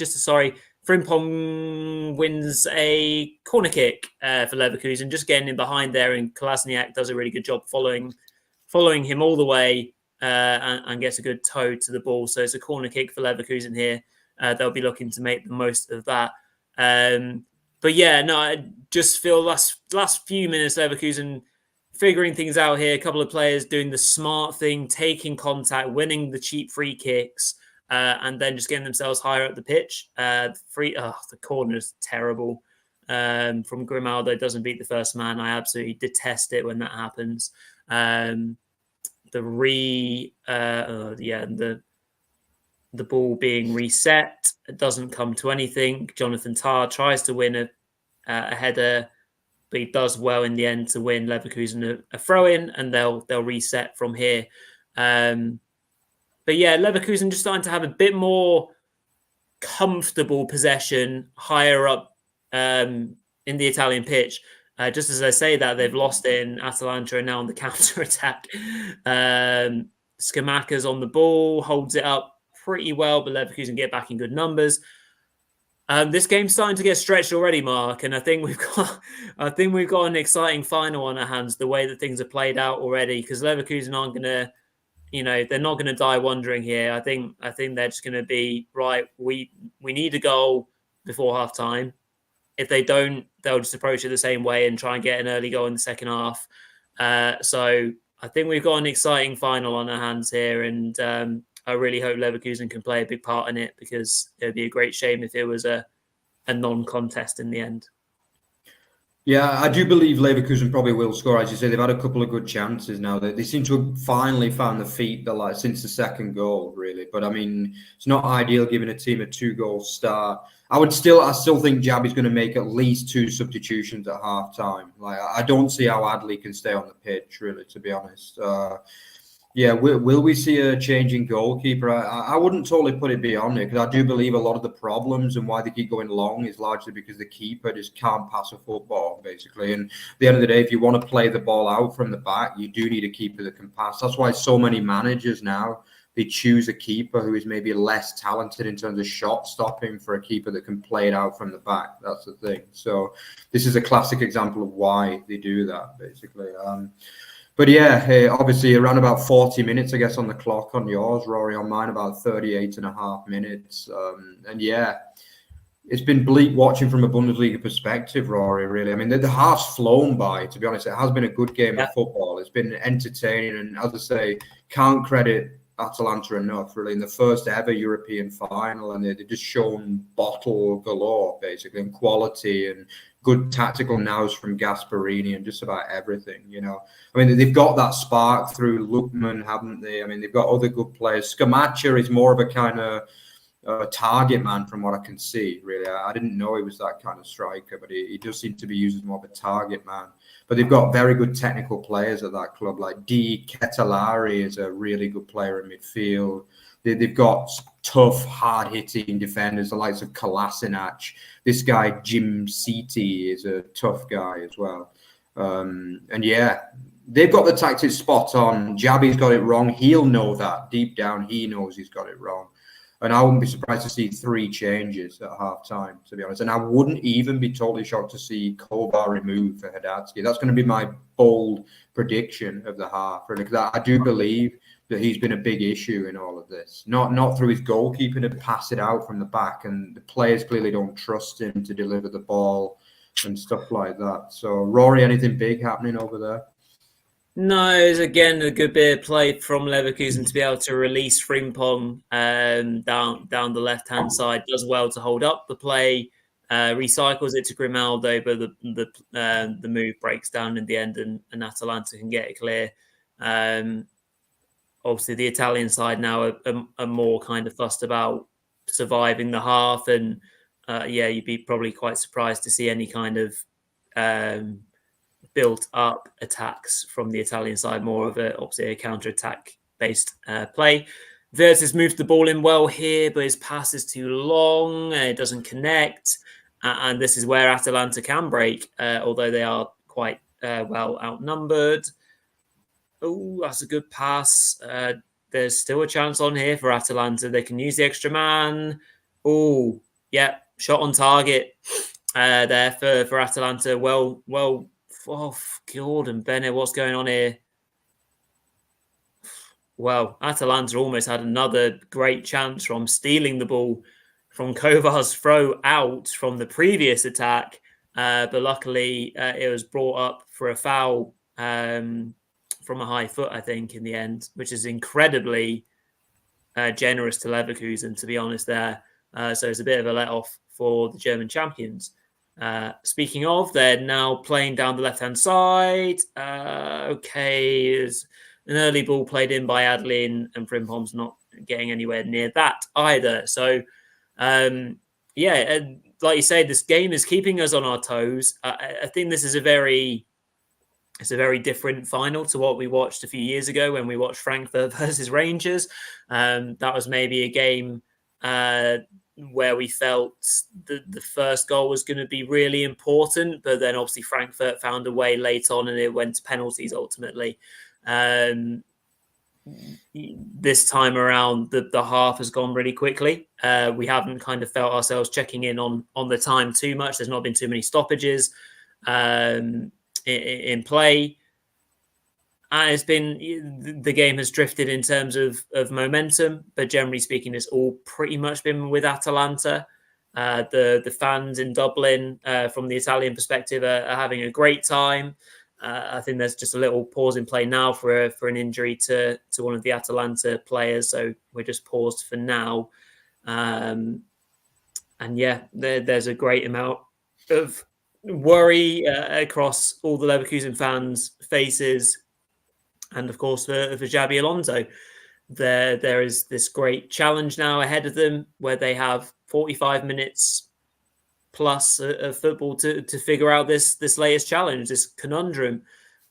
Frimpong wins a corner kick for Leverkusen, just getting in behind there, and Kolasinac does a really good job following him all the way and gets a good toe to the ball. So it's a corner kick for Leverkusen here. They'll be looking to make the most of that. But yeah, no, I just feel last few minutes, Leverkusen figuring things out here. A couple of players doing the smart thing, taking contact, winning the cheap free kicks, and then just getting themselves higher up the pitch. The corner is terrible. From Grimaldo doesn't beat the first man. I absolutely detest it when that happens. The ball being reset, it doesn't come to anything. Jonathan Tah tries to win a header, but he does well in the end to win Leverkusen a throw-in, and they'll reset from here. But yeah, Leverkusen just starting to have a bit more comfortable possession higher up in the Italian pitch. Just as I say that, they've lost in Atalanta and now on the counter-attack. Skamaka's on the ball, holds it up pretty well, but Leverkusen get back in good numbers. This game's starting to get stretched already, Mark, and I think we've got an exciting final on our hands. The way that things are played out already, because Leverkusen aren't going to, they're not going to die wondering here. I think they're just going to be right. We need a goal before half time. If they don't, they'll just approach it the same way and try and get an early goal in the second half. So I think we've got an exciting final on our hands here, and I really hope Leverkusen can play a big part in it, because it would be a great shame if it was a non-contest in the end. Yeah, I do believe Leverkusen probably will score. As you say, they've had a couple of good chances now. They seem to have finally found the feet since the second goal, really. But I mean, it's not ideal giving a team a 2-goal start. I still think Jabi's going to make at least 2 substitutions at half time. I don't see how Adley can stay on the pitch, really, to be honest. Yeah, will we see a change in goalkeeper? I wouldn't totally put it beyond it, because I do believe a lot of the problems and why they keep going long is largely because the keeper just can't pass a football, basically. And at the end of the day, if you want to play the ball out from the back, you do need a keeper that can pass. That's why so many managers now, they choose a keeper who is maybe less talented in terms of shot stopping for a keeper that can play it out from the back. That's the thing. So this is a classic example of why they do that, basically. But yeah, obviously around about 40 minutes, I guess, on the clock on yours, Rory, on mine about 38 and a half minutes. And yeah, it's been bleak watching from a Bundesliga perspective, Rory, really. I mean, the half's flown by, to be honest. It has been a good game of football. It's been entertaining. And as I say, can't credit Atalanta enough, really, in the first ever European final. And they've just shown bottle galore, basically, and quality and good tactical nows from Gasperini and just about everything, I mean, they've got that spark through Lookman, haven't they? I mean, they've got other good players. Scamacca is more of a kind of target man from what I can see, really. I didn't know he was that kind of striker, but he does seem to be used as more of a target man. But they've got very good technical players at that club, like D. Ketelari is a really good player in midfield. They've got tough, hard-hitting defenders, the likes of Kolasinac. This guy, Jim Citi, is a tough guy as well. And yeah, they've got the tactics spot on. Jabi's got it wrong. He'll know that. Deep down, he knows he's got it wrong. And I wouldn't be surprised to see 3 changes at half-time, to be honest. And I wouldn't even be totally shocked to see Kovar removed for Hadatsky. That's going to be my bold prediction of the half, really, because I do believe that he's been a big issue in all of this. Not through his goalkeeping to pass it out from the back, and the players clearly don't trust him to deliver the ball and stuff like that. So, Rory, anything big happening over there? No, it's again a good bit of play from Leverkusen to be able to release Frimpong down the left-hand side. Does well to hold up the play, recycles it to Grimaldo, but the move breaks down in the end, and Atalanta can get it clear. Obviously, the Italian side now are more kind of fussed about surviving the half, and you'd be probably quite surprised to see any kind of built-up attacks from the Italian side. More of obviously a counter-attack based play. Virtus moved the ball in well here, but his pass is too long. It doesn't connect. And this is where Atalanta can break, although they are quite well outnumbered. Oh, that's a good pass. There's still a chance on here for Atalanta. They can use the extra man. Oh, yeah, shot on target there for Atalanta. Well, oh, Gordon Bennett, what's going on here? Well, Atalanta almost had another great chance from stealing the ball from Kovar's throw out from the previous attack. But luckily, it was brought up for a foul from a high foot, I think, in the end, which is incredibly generous to Leverkusen, to be honest, there. So it's a bit of a let-off for the German champions. Speaking of, they're now playing down the left-hand side. Okay, there's an early ball played in by Adeline, and Frimpong's not getting anywhere near that either. So, yeah, like you say, this game is keeping us on our toes. I think this is a very different final to what we watched a few years ago when we watched Frankfurt versus Rangers. That was maybe a game where we felt the first goal was going to be really important, but then obviously Frankfurt found a way late on and it went to penalties ultimately. This time around, the half has gone really quickly. We haven't kind of felt ourselves checking in on the time too much. There's not been too many stoppages in play. And it's been, the game has drifted in terms of momentum, but generally speaking, it's all pretty much been with Atalanta. The fans in Dublin, from the Italian perspective, are having a great time. I think there's just a little pause in play now for an injury to one of the Atalanta players, so we're just paused for now. And yeah, there's a great amount of worry across all the Leverkusen fans' faces, and of course for Xabi Alonso. There is this great challenge now ahead of them where they have 45 minutes plus of football to figure out this latest challenge, this conundrum.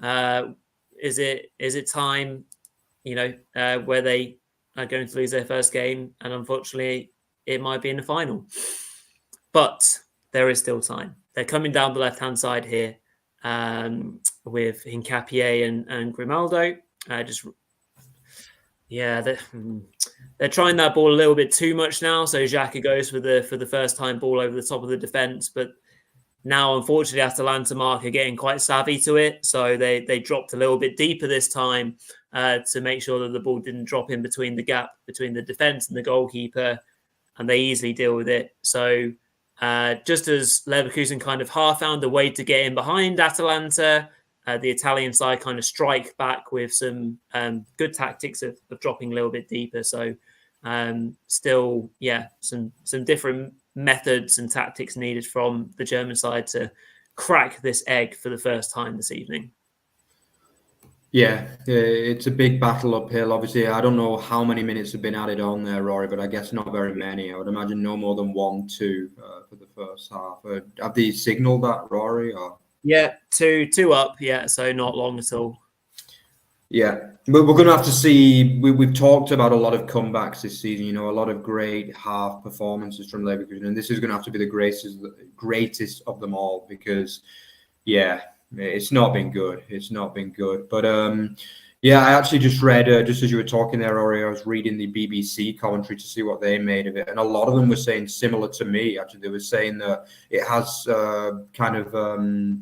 Is it time, where they are going to lose their first game, and unfortunately it might be in the final. But there is still time. They're coming down the left-hand side here with Hincapié and Grimaldo. They're trying that ball a little bit too much now. So Xhaka goes for the first time ball over the top of the defence. But now, unfortunately, Atalanta Mark are getting quite savvy to it. So they dropped a little bit deeper this time to make sure that the ball didn't drop in between the gap between the defence and the goalkeeper. And they easily deal with it. So just as Leverkusen kind of half found a way to get in behind Atalanta, the Italian side kind of strike back with some good tactics of dropping a little bit deeper. So still, some different methods and tactics needed from the German side to crack this egg for the first time this evening. Yeah, it's a big battle uphill. Obviously, I don't know how many minutes have been added on there, Rory, but I guess not very many. I would imagine no more than 1-2 for the first half. Have they signalled that, Rory? Or? Yeah, two up. Yeah, so not long at all. Yeah, but we're going to have to see. We've talked about a lot of comebacks this season. A lot of great half performances from Leverkusen, and this is going to have to be the greatest of them all because, yeah. It's not been good. But I actually just read, just as you were talking there, Rory, I was reading the BBC commentary to see what they made of it. And a lot of them were saying similar to me. Actually, they were saying that it has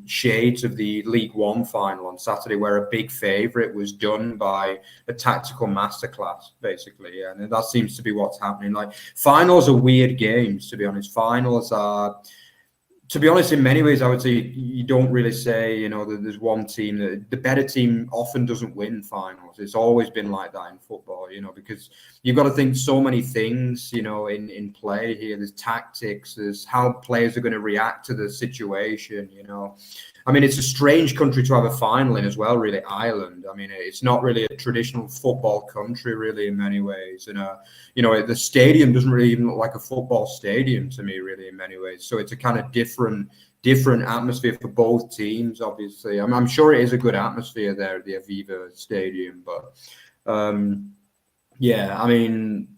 shades of the League One final on Saturday, where a big favourite was done by a tactical masterclass, basically. Yeah, and that seems to be what's happening. Like, finals are weird games, to be honest. Finals are... To be honest, in many ways, I would say you don't really say, that there's one team that the better team often doesn't win finals. It's always been like that in football, because you've got to think so many things, in play here. There's tactics, there's how players are going to react to the situation, I mean, it's a strange country to have a final in as well, really, Ireland. I mean, it's not really a traditional football country, really, in many ways. And, the stadium doesn't really even look like a football stadium to me, really, in many ways. So it's a kind of different atmosphere for both teams, obviously. I'm sure it is a good atmosphere there at the Aviva Stadium. But, Yeah, I mean,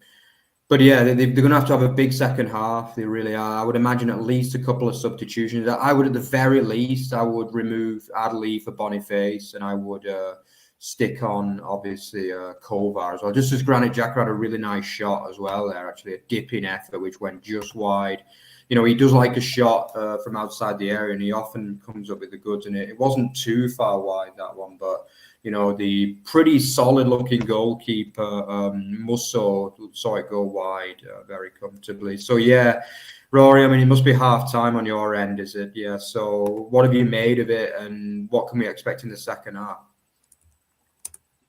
but yeah, they're going to have a big second half. They really are. I would imagine at least a couple of substitutions. I would, at the very least, I would remove Adley for Boniface, and I would stick on, obviously, Kovar as well. Just as Granit Xhaka had a really nice shot as well there, actually, a dipping effort which went just wide. You know, he does like a shot from outside the area, and he often comes up with the goods, and it wasn't too far wide, that one, but you know, the pretty solid-looking goalkeeper, Musso, saw it go wide very comfortably. So, yeah, Rory, I mean, it must be half-time on your end, is it? Yeah, so what have you made of it, and what can we expect in the second half?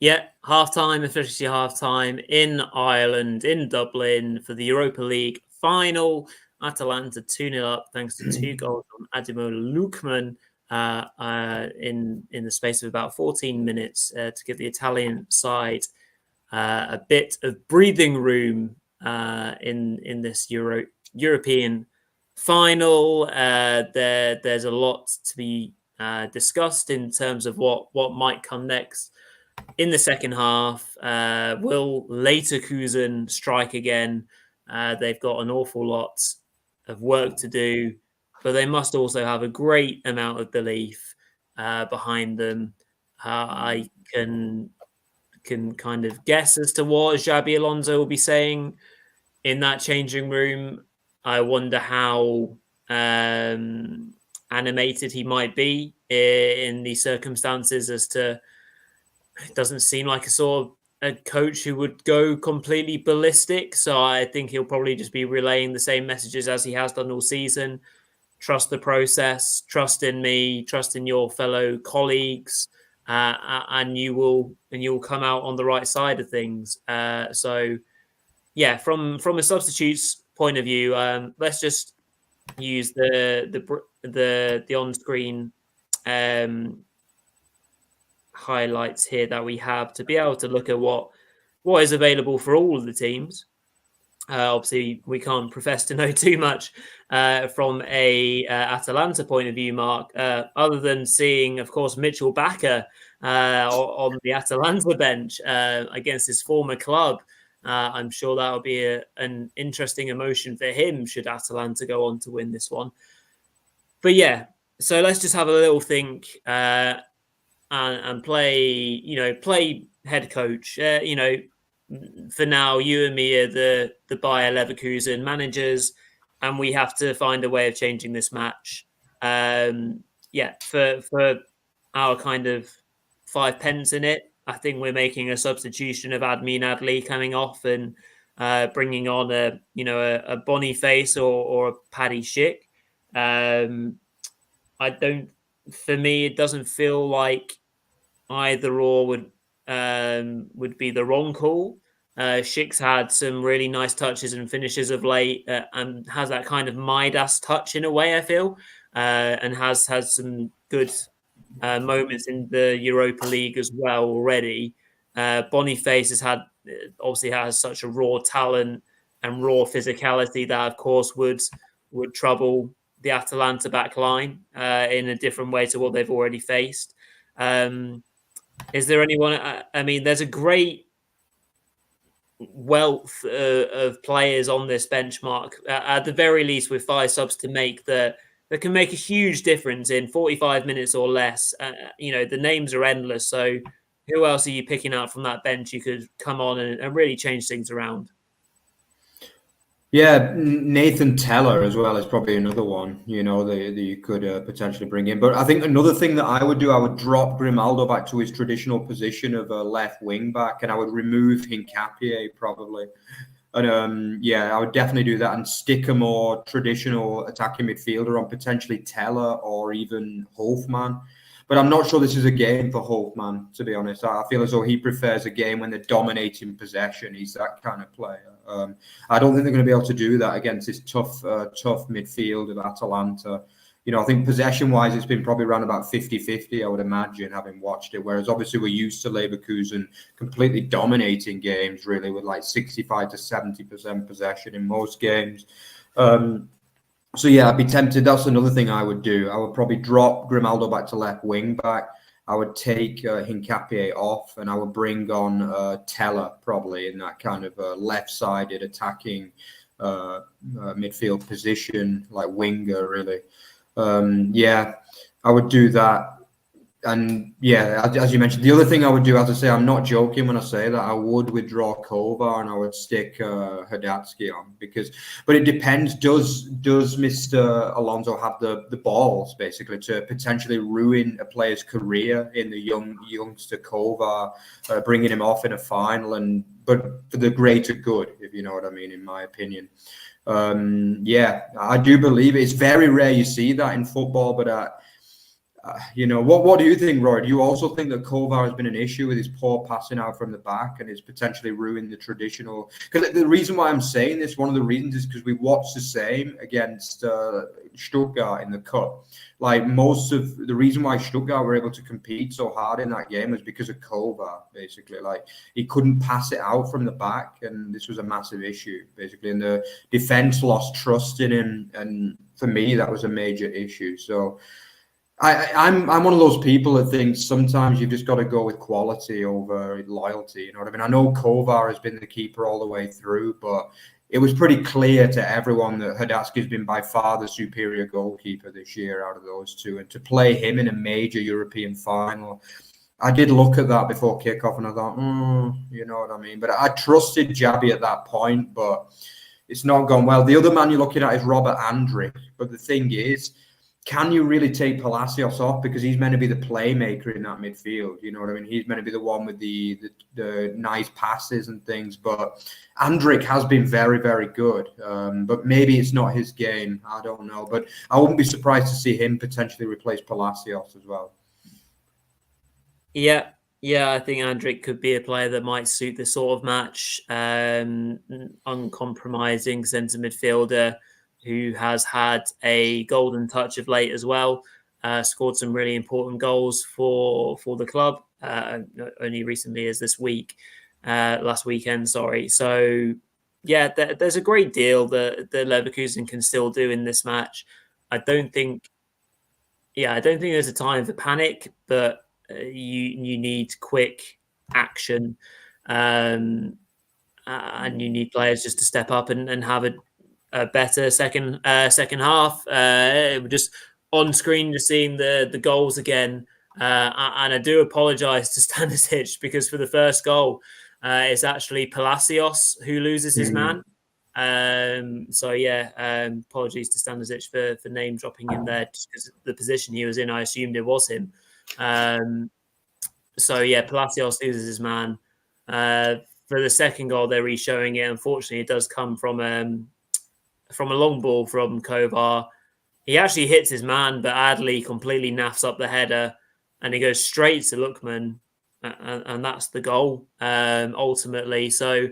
Yeah, half-time, officially half-time in Ireland, in Dublin, for the Europa League final. Atalanta 2-0 up thanks to 2 goals from Ademola Lookman. In the space of about 14 minutes to give the Italian side a bit of breathing room in this European final. There's a lot to be discussed in terms of what might come next in the second half. Will Leverkusen strike again? They've got an awful lot of work to do, but they must also have a great amount of belief behind them. I can kind of guess as to what Xabi Alonso will be saying in that changing room. I wonder how animated he might be in these circumstances. As to, it doesn't seem like a coach who would go completely ballistic. So I think he'll probably just be relaying the same messages as he has done all season. Trust the process, trust in me, trust in your fellow colleagues, and you will come out on the right side of things. So, yeah, from a substitutes point of view, let's just use the on-screen highlights here that we have to be able to look at what is available for all of the teams. Obviously, we can't profess to know too much from a Atalanta point of view, Mark, other than seeing, of course, Mitchell Bakker on the Atalanta bench against his former club. I'm sure that'll be an interesting emotion for him should Atalanta go on to win this one. But yeah, so let's just have a little think and play head coach. For now, you and me are the Bayer Leverkusen managers, and we have to find a way of changing this match. For our kind of 5 pence in it, I think we're making a substitution of Admin Adley coming off and bringing on a Boniface or a Paddy Schick. For me, it doesn't feel like either or would be the wrong call. Schick's had some really nice touches and finishes of late, and has that kind of Midas touch in a way, I feel, and has some good moments in the Europa League as well already. Boniface obviously has such a raw talent and raw physicality that, of course, would trouble the Atalanta back line in a different way to what they've already faced. Is there anyone? I mean, there's a great wealth of players on this benchmark. At the very least, with 5 subs to make that can make a huge difference in 45 minutes or less. The names are endless. So, who else are you picking out from that bench you could come on and really change things around? Yeah, Nathan Teller as well is probably another one, that you could potentially bring in. But I think another thing that I would do, I would drop Grimaldo back to his traditional position of a left wing back, and I would remove Hincapié probably. And I would definitely do that and stick a more traditional attacking midfielder on potentially Teller or even Hofmann. But I'm not sure this is a game for Hofmann, to be honest. I feel as though he prefers a game when they're dominating possession. He's that kind of player. I don't think they're going to be able to do that against this tough midfield of Atalanta. I think possession-wise, it's been probably around about 50-50, I would imagine, having watched it. Whereas obviously we're used to Leverkusen completely dominating games, really, with like 65 to 70% possession in most games. So yeah, I'd be tempted. That's another thing I would do. I would probably drop Grimaldo back to left wing back I would take Hincapié off, and I would bring on Teller probably in that kind of left-sided attacking midfield position, like winger, really. Yeah, I would do that. And yeah, as you mentioned, the other thing I would do, as I say, I'm not joking when I say that, I would withdraw Kovar and I would stick Hadatsky on but it depends. Does Mr. Alonso have the balls basically to potentially ruin a player's career in the youngster Kovar, bringing him off in a final, but for the greater good, if you know what I mean, in my opinion. Yeah, I do believe it's very rare you see that in football, but what do you think, Roy? Do you also think that Kovar has been an issue with his poor passing out from the back and is potentially ruined the traditional? Because the reason why I'm saying this, one of the reasons is because we watched the same against Stuttgart in the cup. Like most of the reason why Stuttgart were able to compete so hard in that game was because of Kovar, basically. Like he couldn't pass it out from the back, and this was a massive issue, basically. And the defense lost trust in him, and for me, that was a major issue. So. I'm one of those people that thinks sometimes you've just got to go with quality over loyalty. You know what I mean? I know Kovar has been the keeper all the way through, but it was pretty clear to everyone that Hadatsky has been by far the superior goalkeeper this year out of those two. And to play him in a major European final, I did look at that before kickoff and I thought, you know what I mean? But I trusted Jabi at that point, but it's not gone well. The other man you're looking at is Robert Andrich. But the thing is, can you really take Palacios off, because he's meant to be the playmaker in that midfield? You know what I mean? He's meant to be the one with the nice passes and things. But Andrich has been very, very good. But maybe it's not his game. I don't know. But I wouldn't be surprised to see him potentially replace Palacios as well. Yeah, I think Andrich could be a player that might suit this sort of match. Uncompromising centre midfielder who has had a golden touch of late as well. Scored some really important goals for the club, only recently as last weekend, sorry. So, yeah, there's a great deal that Leverkusen can still do in this match. I don't think there's a time for panic, but you need quick action, and you need players just to step up and have a better second half. Just on screen, just seeing the goals again, and I do apologise to Stanisic, because for the first goal, it's actually Palacios who loses his man. So yeah, apologies to Stanisic for name dropping in there, just because the position he was in, I assumed it was him. So yeah, Palacios loses his man. For the second goal, they're re-showing it. Unfortunately, it does come from a long ball from Kovar. He actually hits his man, but Adli completely naffs up the header, and he goes straight to Lookman, and that's the goal, ultimately. So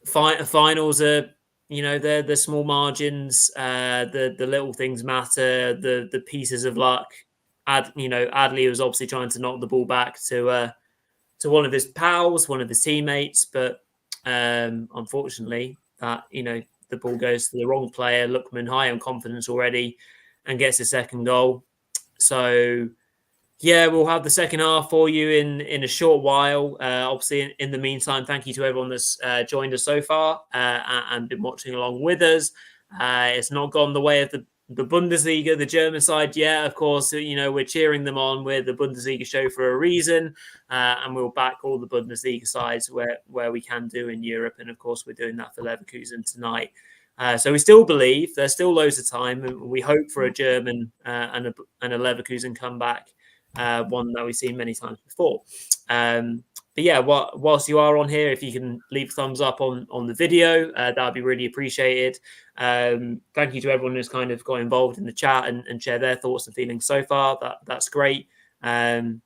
finals are, they're the small margins, the little things matter, the pieces of luck. Adli was obviously trying to knock the ball back to one of his pals, one of his teammates, but unfortunately, that the ball goes to the wrong player. Lookman high on confidence already and gets a second goal. So, yeah, we'll have the second half for you in a short while. Obviously, in the meantime, thank you to everyone that's joined us so far and been watching along with us. It's not gone the way of the Bundesliga, the German side yet. Of course, we're cheering them on. We're the Bundesliga show for a reason, and we'll back all the Bundesliga sides where we can do in Europe. And of course, we're doing that for Leverkusen tonight. So we still believe there's still loads of time, and we hope for a German and a Leverkusen comeback, one that we've seen many times before. But yeah, whilst you are on here, if you can leave a thumbs up on the video, that'd be really appreciated. Thank you to everyone who's kind of got involved in the chat and share their thoughts and feelings so far. That's great. Whether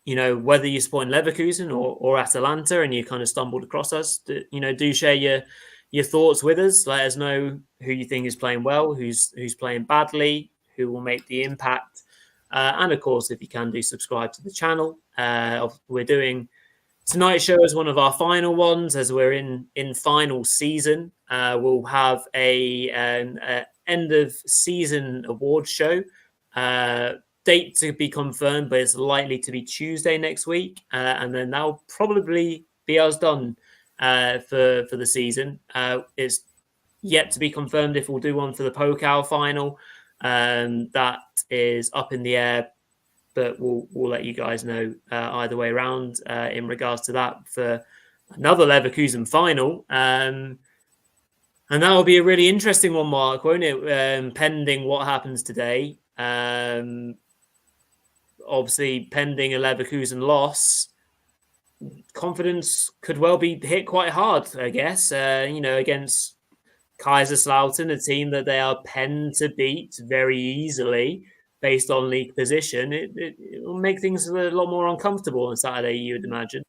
you're supporting Leverkusen or Atalanta and you kind of stumbled across us, do share your thoughts with us. Let us know who you think is playing well, who's playing badly, who will make the impact. And of course, if you can, do subscribe to the channel. We're doing tonight's show as one of our final ones, as we're in final season. We'll have an end of season award show date to be confirmed, but it's likely to be Tuesday next week, and then that'll probably be us done for the season. It's yet to be confirmed if we'll do one for the Pokal final. That is up in the air, but we'll let you guys know either way around in regards to that for another Leverkusen final. And that will be a really interesting one, Mark, won't it? Pending what happens today. Obviously, pending a Leverkusen loss, confidence could well be hit quite hard, I guess. Against Kaiserslautern, a team that they are penned to beat very easily based on league position, it will make things a lot more uncomfortable on Saturday, you would imagine.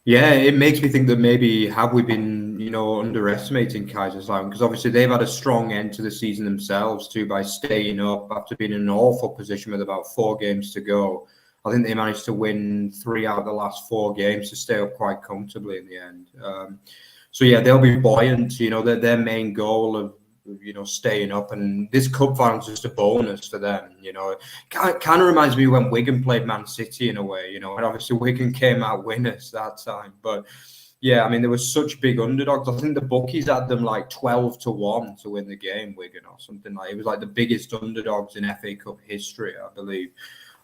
Yeah, it makes me think that maybe have we been, underestimating Kaiserslautern, because obviously they've had a strong end to the season themselves too by staying up after being in an awful position with about 4 games to go. I think they managed to win 3 out of the last 4 games to stay up quite comfortably in the end. So yeah, they'll be buoyant. Their main goal of staying up, and this cup final is just a bonus for them. It kind of reminds me when Wigan played Man City in a way. And obviously Wigan came out winners that time, but yeah, I mean, there were such big underdogs. I think the bookies had them like 12-1 to win the game, Wigan, or something like. It was like the biggest underdogs in FA Cup history, I believe.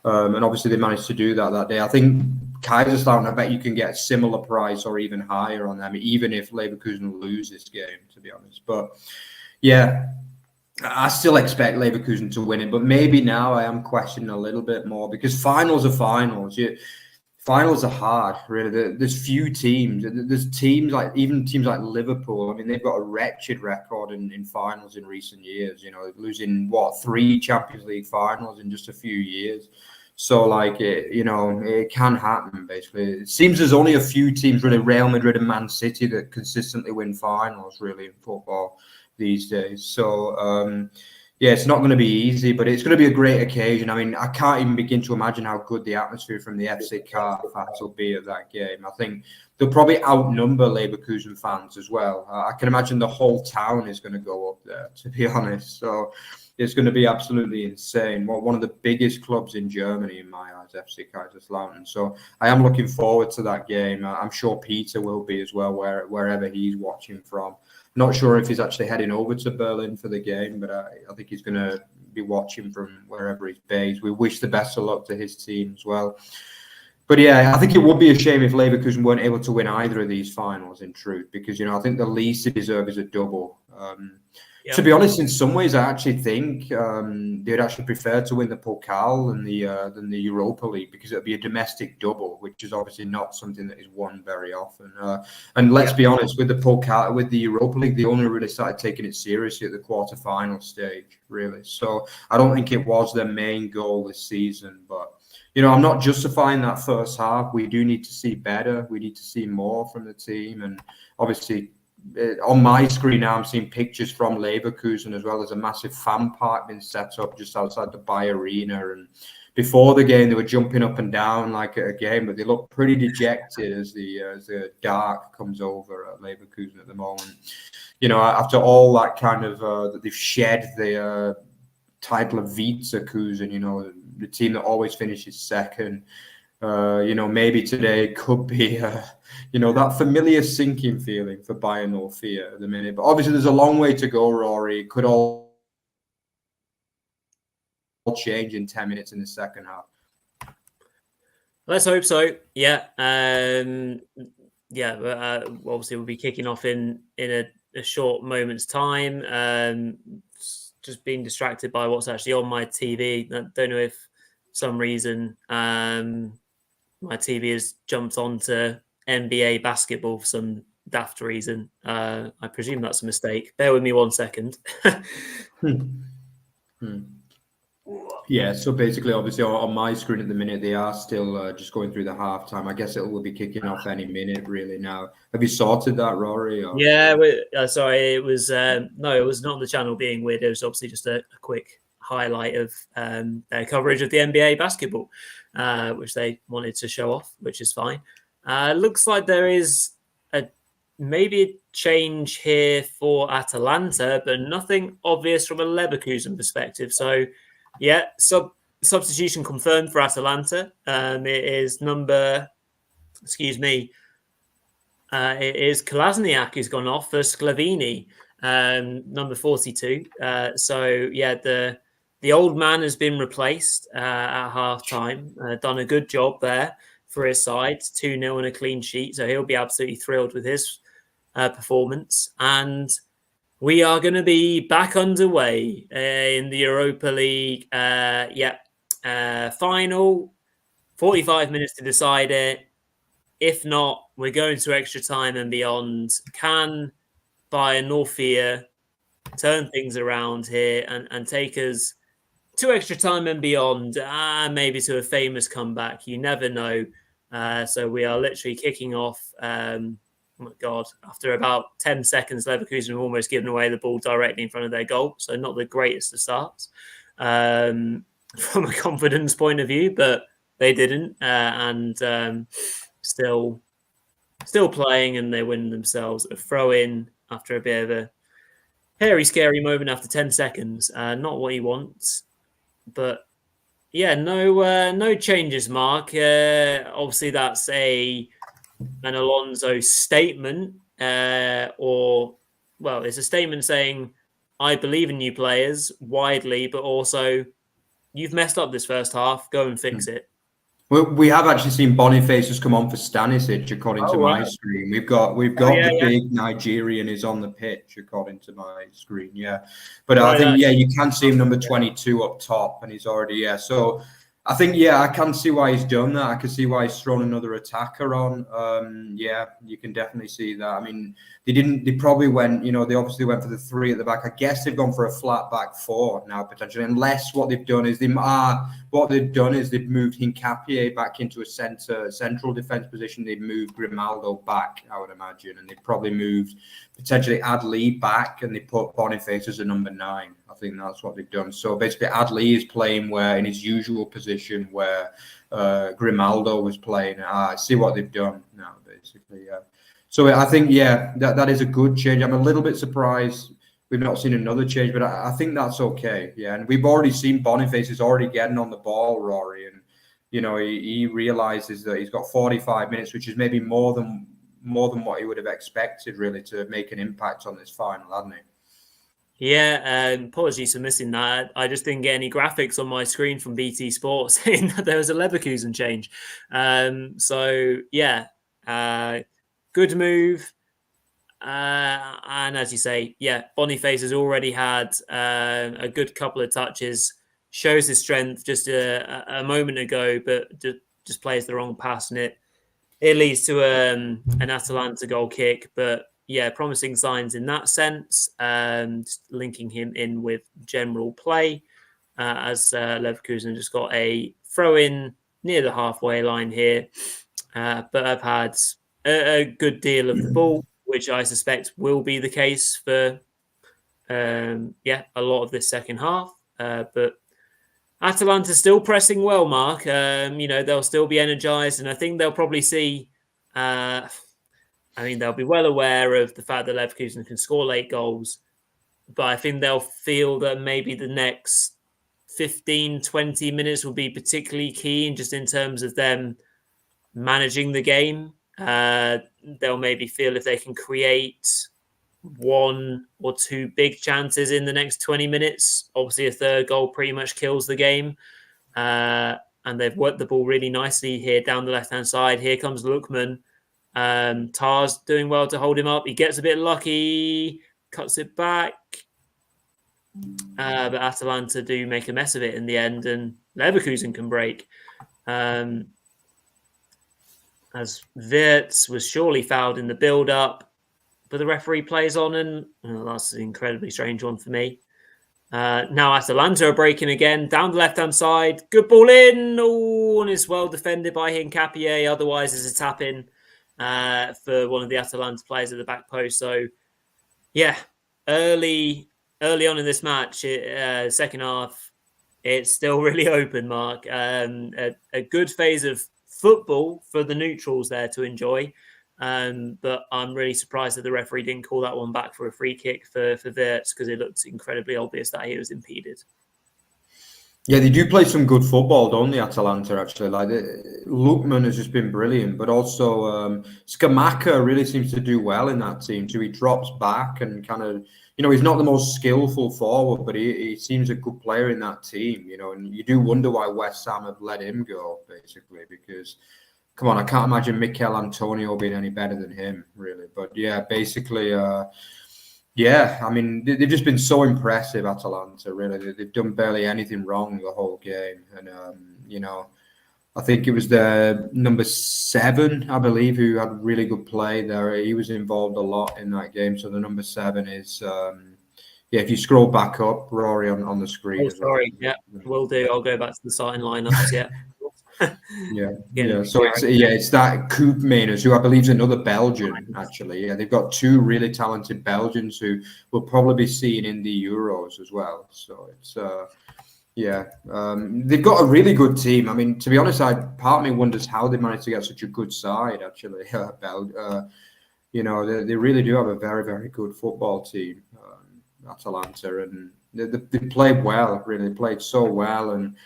And obviously they managed to do that day. I think Kaiserslautern, I bet you can get a similar price or even higher on them, even if Leverkusen lose this game, to be honest. But yeah, I still expect Leverkusen to win it. But maybe now I am questioning a little bit more, because finals are finals. Finals are hard, really. There's few teams. There's teams like Liverpool. I mean, they've got a wretched record in finals in recent years. Losing 3 Champions League finals in just a few years. So, it can happen, basically. It seems there's only a few teams, really, Real Madrid and Man City, that consistently win finals, really, in football these days. So, yeah, it's not going to be easy, but it's going to be a great occasion. I mean, I can't even begin to imagine how good the atmosphere from the FC Car fans will be at that game. I think they'll probably outnumber Leverkusen fans as well. I can imagine the whole town is going to go up there, to be honest. So it's going to be absolutely insane. One of the biggest clubs in Germany, in my eyes, FC Kaiserslautern. So I am looking forward to that game. I'm sure Peter will be as well, wherever he's watching from. Not sure if he's actually heading over to Berlin for the game, but I think he's going to be watching from wherever he's based. We wish the best of luck to his team as well. But yeah, I think it would be a shame if Leverkusen weren't able to win either of these finals, in truth, because, I think the least they deserve is a double. To be honest, in some ways, I actually think they'd actually prefer to win the Pokal than the Europa League, because it'd be a domestic double, which is obviously not something that is won very often. And let's be honest, with the Pokal, with the Europa League, they only really started taking it seriously at the quarterfinal stage, really. So I don't think it was their main goal this season. But I'm not justifying that first half. We do need to see better. We need to see more from the team, and obviously. On my screen now, I'm seeing pictures from Leverkusen as well. There's a massive fan park being set up just outside the Bayer Arena. And before the game, they were jumping up and down like at a game, but they look pretty dejected as the dark comes over at Leverkusen at the moment. After all that kind of that they've shed the title of Vizekusen, the team that always finishes second. Maybe today could be, that familiar sinking feeling for Bayern 04 at the minute. But obviously, there's a long way to go, Rory. It could all change in 10 minutes in the second half. Let's hope so. Yeah. Obviously, we'll be kicking off in a short moment's time. Just being distracted by what's actually on my TV. I don't know if some reason my TV has jumped onto NBA basketball for some daft reason. I presume that's a mistake. Bear with me 1 second. Yeah, so basically, obviously, on my screen at the minute, they are still just going through the halftime. I guess it will be kicking off any minute, really, now. Have you sorted that, Rory? Or? Yeah, sorry, it was no, it was not the channel being weird. It was obviously just a quick highlight of their coverage of the NBA basketball, which they wanted to show off, which is fine. Looks like there is maybe a change here for Atalanta, but nothing obvious from a Leverkusen perspective. So Yeah, substitution confirmed for Atalanta. It is it is Kolasinac who's gone off for Sclavini, number 42. The old man has been replaced at half time. Done a good job there for his side, 2-0 and a clean sheet. So he'll be absolutely thrilled with his performance. And we are going to be back underway in the Europa League. Final, 45 minutes to decide it. If not, we're going to extra time and beyond. Can Bayern nor fear turn things around here and take us to extra time and beyond, maybe to a famous comeback. You never know. So we are literally kicking off. Oh my God, after about 10 seconds, Leverkusen have almost given away the ball directly in front of their goal. So not the greatest of starts from a confidence point of view, but they didn't. Still playing, and they win themselves a throw-in after a bit of a hairy, scary moment after 10 seconds. Not what you want. But yeah, no changes, Mark. Obviously, that's an Alonso statement, it's a statement saying, "I believe in you players widely, but also you've messed up this first half. Go and fix it." We have actually seen Boniface has come on for Stanisic, according to my screen. We've got the big Nigerian is on the pitch, according to my screen. Yeah, but I think you can see him number 22 up top, and he's already So I think I can see why he's done that. I can see why he's thrown another attacker on. You can definitely see that. I mean, they probably went. They obviously went for the 3 at the back. I guess they've gone for a flat back 4 now potentially, unless what they've done is they've moved Hincapié back into a central defense position. They've moved Grimaldo back, I would imagine, and they've probably moved potentially Adli back, and they put Boniface as a number 9. I think that's what they've done. So basically, Adli is playing in his usual position where Grimaldo was playing. I see what they've done now, basically. Yeah. So I think that is a good change. I'm a little bit surprised we've not seen another change, but I think that's okay. Yeah, and we've already seen Boniface is already getting on the ball, Rory, and he realizes that he's got 45 minutes, which is maybe more than what he would have expected, really, to make an impact on this final, hasn't he? Yeah, apologies for missing that. I just didn't get any graphics on my screen from BT Sports saying that there was a Leverkusen change. Good move. And as you say, Boniface has already had a good couple of touches, shows his strength just a moment ago, but just plays the wrong pass, and it leads to an Atalanta goal kick. But promising signs in that sense. Just linking him in with general play as Leverkusen just got a throw in near the halfway line here, but I've had a good deal of the ball, which I suspect will be the case for a lot of this second half. But Atalanta still pressing well, Mark. They'll still be energized, and I think they'll probably see. They'll be well aware of the fact that Leverkusen can score late goals, but I think they'll feel that maybe the next 15, 20 minutes will be particularly key, and just in terms of them managing the game. They'll maybe feel if they can create 1 or 2 big chances in the next 20 minutes. Obviously, a third goal pretty much kills the game. And they've worked the ball really nicely here down the left-hand side. Here comes Lookman. Tar's doing well to hold him up. He gets a bit lucky, cuts it back. But Atalanta do make a mess of it in the end, and Leverkusen can break. As Wirtz was surely fouled in the build-up, but the referee plays on, and that's an incredibly strange one for me. Now Atalanta are breaking again, down the left-hand side. Good ball in, and it's well defended by Hincapié. Otherwise, there's a tap-in for one of the Atalanta players at the back post. So, early on in this match, second half, it's still really open, Mark. A good phase of football for the neutrals there to enjoy. But I'm really surprised that the referee didn't call that one back for a free kick for Wirtz, because it looked incredibly obvious that he was impeded. Yeah, they do play some good football, don't they, Atalanta, actually? Like, Lookman has just been brilliant, but also Skamaka really seems to do well in that team. So he drops back and kind of, he's not the most skillful forward, but he seems a good player in that team, and you do wonder why West Ham have let him go, basically, because, come on, I can't imagine Mikel Antonio being any better than him, really. But yeah, basically, yeah, I mean, they've just been so impressive, Atalanta, really. They've done barely anything wrong the whole game. And, I think it was the number 7, I believe, who had really good play there. He was involved a lot in that game. So the number 7 is, yeah, if you scroll back up, Rory on the screen Oh, as well. sorry. Yeah, will do. I'll go back to the starting lineups. Yeah. Yeah. So it's that Koop Mainers, who I believe is another Belgian, actually. Yeah, they've got 2 really talented Belgians who will probably be seen in the Euros as well. So it's they've got a really good team. I mean, to be honest, part of me wonders how they managed to get such a good side. Actually, they really do have a very, very good football team, Atalanta, and they played well. Really played so well, and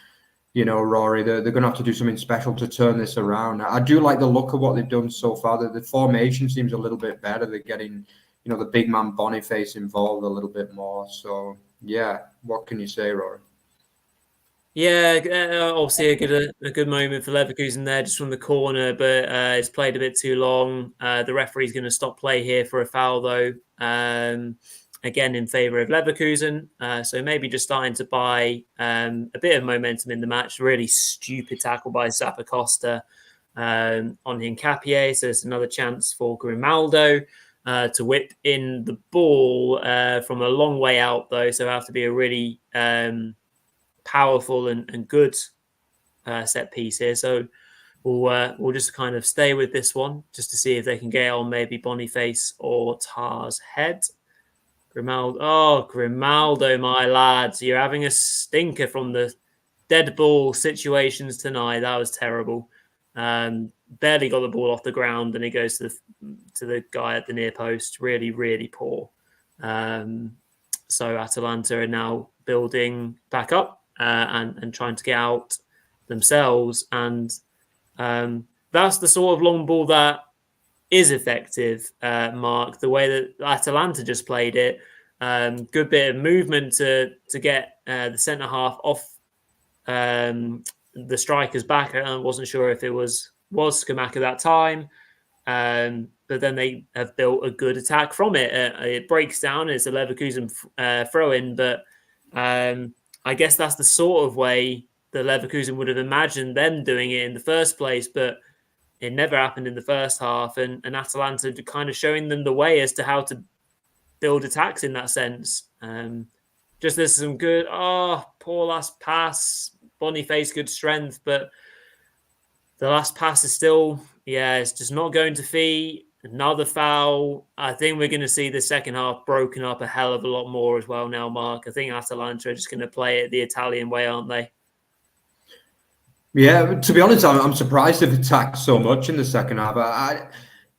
Rory, they're going to have to do something special to turn this around. I do like the look of what they've done so far. The formation seems a little bit better. They're getting, the big man Boniface involved a little bit more. So yeah, what can you say, Rory? Yeah, obviously a good moment for Leverkusen there, just from the corner, but it's played a bit too long. The referee's going to stop play here for a foul, though, again in favour of Leverkusen. So maybe just starting to buy a bit of momentum in the match. Really stupid tackle by Zappacosta on Hincapié. So it's another chance for Grimaldo to whip in the ball from a long way out, though. So have to be a really powerful and good set piece here. So we'll just kind of stay with this one just to see if they can get on maybe Boniface or Tar's head. Grimaldo, my lads, you're having a stinker from the dead ball situations tonight. That was terrible. Barely got the ball off the ground, and it goes to the guy at the near post. Really, really poor. So Atalanta are now building back up and trying to get out themselves. And that's the sort of long ball that is effective, Mark. The way that Atalanta just played it, good bit of movement to get the centre half off the strikers back. I wasn't sure if it was Skamaka at that time, but then they have built a good attack from it. It breaks down. It's a Leverkusen throw in, but I guess that's the sort of way the Leverkusen would have imagined them doing it in the first place, but it never happened in the first half. And Atalanta kind of showing them the way as to how to build attacks in that sense. Just there's some good, poor last pass, Boniface, good strength, but the last pass is still, it's just not going to Fee. Another foul. I think we're going to see the second half broken up a hell of a lot more as well now, Mark. I think Atalanta are just going to play it the Italian way, aren't they? Yeah, to be honest, I'm surprised they've attacked so much in the second half. I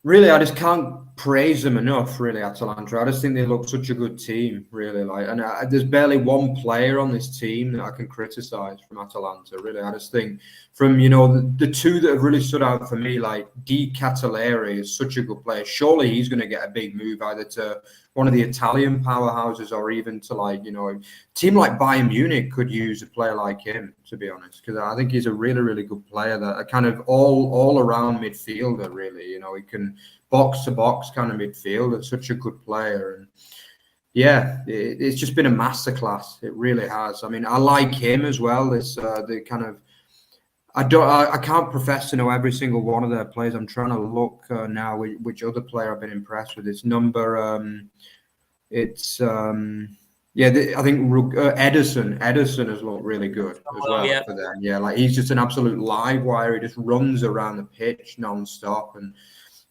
just can't praise them enough, really, Atalanta. I just think they look such a good team, really. And there's barely one player on this team that I can criticise from Atalanta, really. I just think from, the 2 that have really stood out for me, like Di Cataleri is such a good player. Surely he's going to get a big move either to one of the Italian powerhouses or even to a team like Bayern Munich could use a player like him, to be honest, because I think he's a really, really good player, that a kind of all around midfielder, really. He can box to box kind of midfield. It's such a good player, and yeah, it's just been a masterclass. It really has. I mean, I like him as well. This the kind of I can't profess to know every single one of their players. I'm trying to look now which other player I've been impressed with. It's number I think Ederson has looked really good as well for them. Yeah, like he's just an absolute live wire. He just runs around the pitch non-stop, and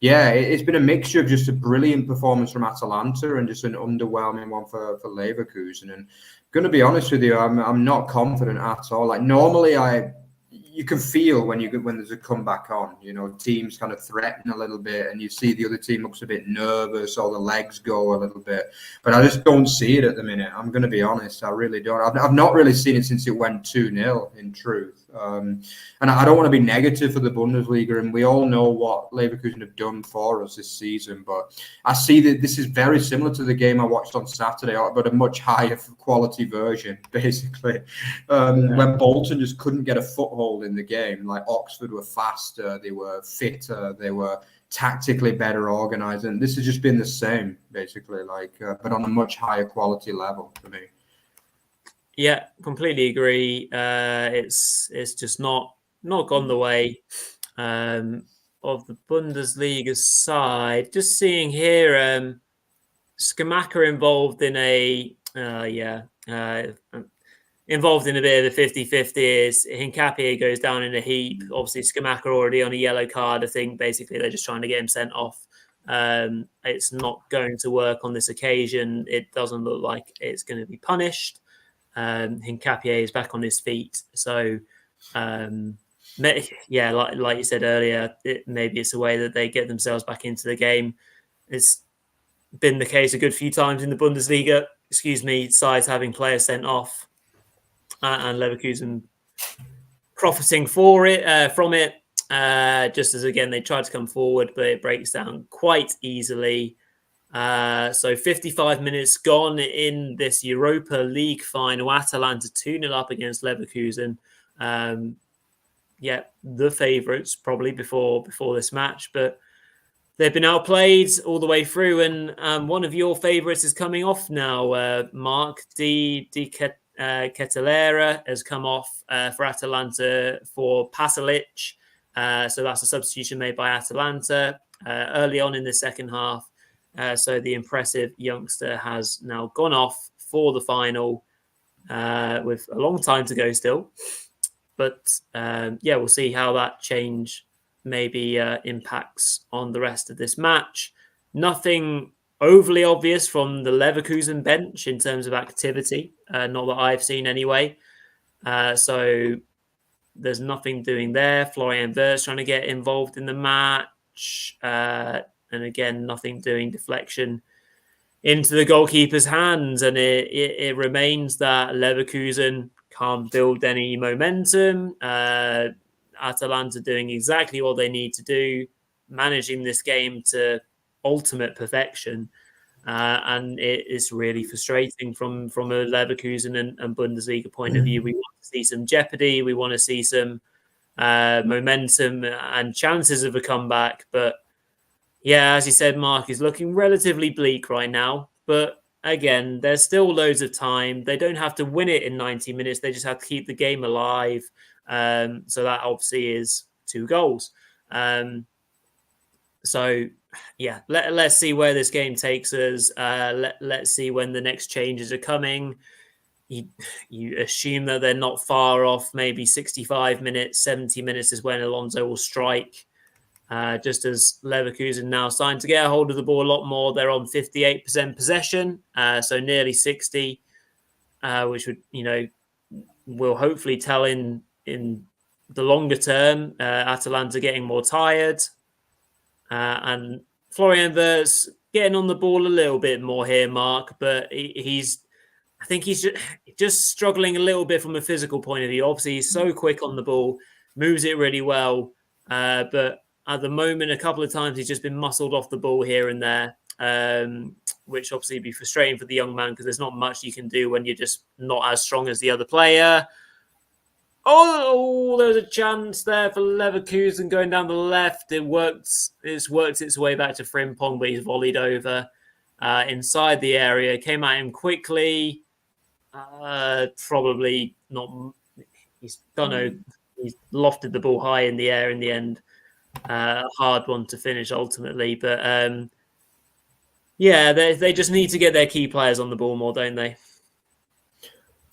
yeah, it's been a mixture of just a brilliant performance from Atalanta and just an underwhelming one for Leverkusen. And I'm going to be honest with you, I'm not confident at all. Like normally you can feel when there's a comeback on, you know, teams kind of threaten a little bit, and you see the other team looks a bit nervous, or the legs go a little bit. But I just don't see it at the minute. I'm going to be honest, I really don't. I've not really seen it since it went 2-0, in truth. And I don't want to be negative for the Bundesliga, and we all know what Leverkusen have done for us this season. But I see that this is very similar to the game I watched on Saturday, but a much higher quality version, basically. When Bolton just couldn't get a foothold in the game. Like, Oxford were faster, they were fitter, they were tactically better organised, and this has just been the same, basically, but on a much higher quality level for me. Yeah, completely agree. It's just not gone the way of the Bundesliga side. Just seeing here, Skamaka involved in involved in a bit of a 50-50 is Hincapie goes down in a heap. Obviously, Skamaka already on a yellow card. I think basically they're just trying to get him sent off. It's not going to work on this occasion. It doesn't look like it's going to be punished. Hincapie is back on his feet. So, like you said earlier, maybe it's a way that they get themselves back into the game. It's been the case a good few times in the Bundesliga. Sides having players sent off. And Leverkusen profiting from it, just as, again, they tried to come forward, but it breaks down quite easily. So 55 minutes gone in this Europa League final. Atalanta 2-0 up against Leverkusen. The favourites probably before this match, but they've been outplayed all the way through. And one of your favourites is coming off now, Mark. Ketelera has come off for Atalanta for Pasalic. So that's a substitution made by Atalanta early on in the second half. So the impressive youngster has now gone off for the final with a long time to go still. But we'll see how that change maybe impacts on the rest of this match. Nothing overly obvious from the Leverkusen bench in terms of activity, not that I've seen anyway. So there's nothing doing there. Florian Wirtz trying to get involved in the match. And again, nothing doing deflection into the goalkeeper's hands. And it remains that Leverkusen can't build any momentum. Atalanta doing exactly what they need to do, managing this game to ultimate perfection. And it is really frustrating from a Leverkusen and Bundesliga point of view. We want to see some jeopardy. We want to see some momentum and chances of a comeback. But yeah, as you said, Mark, is looking relatively bleak right now. But again, there's still loads of time. They don't have to win it in 90 minutes. They just have to keep the game alive. So that obviously is 2 goals. Let's see where this game takes us. Let's see when the next changes are coming. You assume that they're not far off. Maybe 65 minutes, 70 minutes is when Alonso will strike. Just as Leverkusen now starting to get a hold of the ball a lot more. They're on 58% possession, so nearly 60, which would, will hopefully tell in the longer term. Atalanta getting more tired. And Florian Wirtz getting on the ball a little bit more here, Mark, but I think he's just struggling a little bit from a physical point of view. Obviously, he's so quick on the ball, moves it really well, but at the moment, a couple of times he's just been muscled off the ball here and there, which obviously would be frustrating for the young man because there's not much you can do when you're just not as strong as the other player. Oh, there was a chance there for Leverkusen going down the left. It's worked its way back to Frimpong, but he's volleyed over inside the area. Came at him quickly. Probably not. He's lofted the ball high in the air in the end. Hard one to finish ultimately, but they just need to get their key players on the ball more, don't they?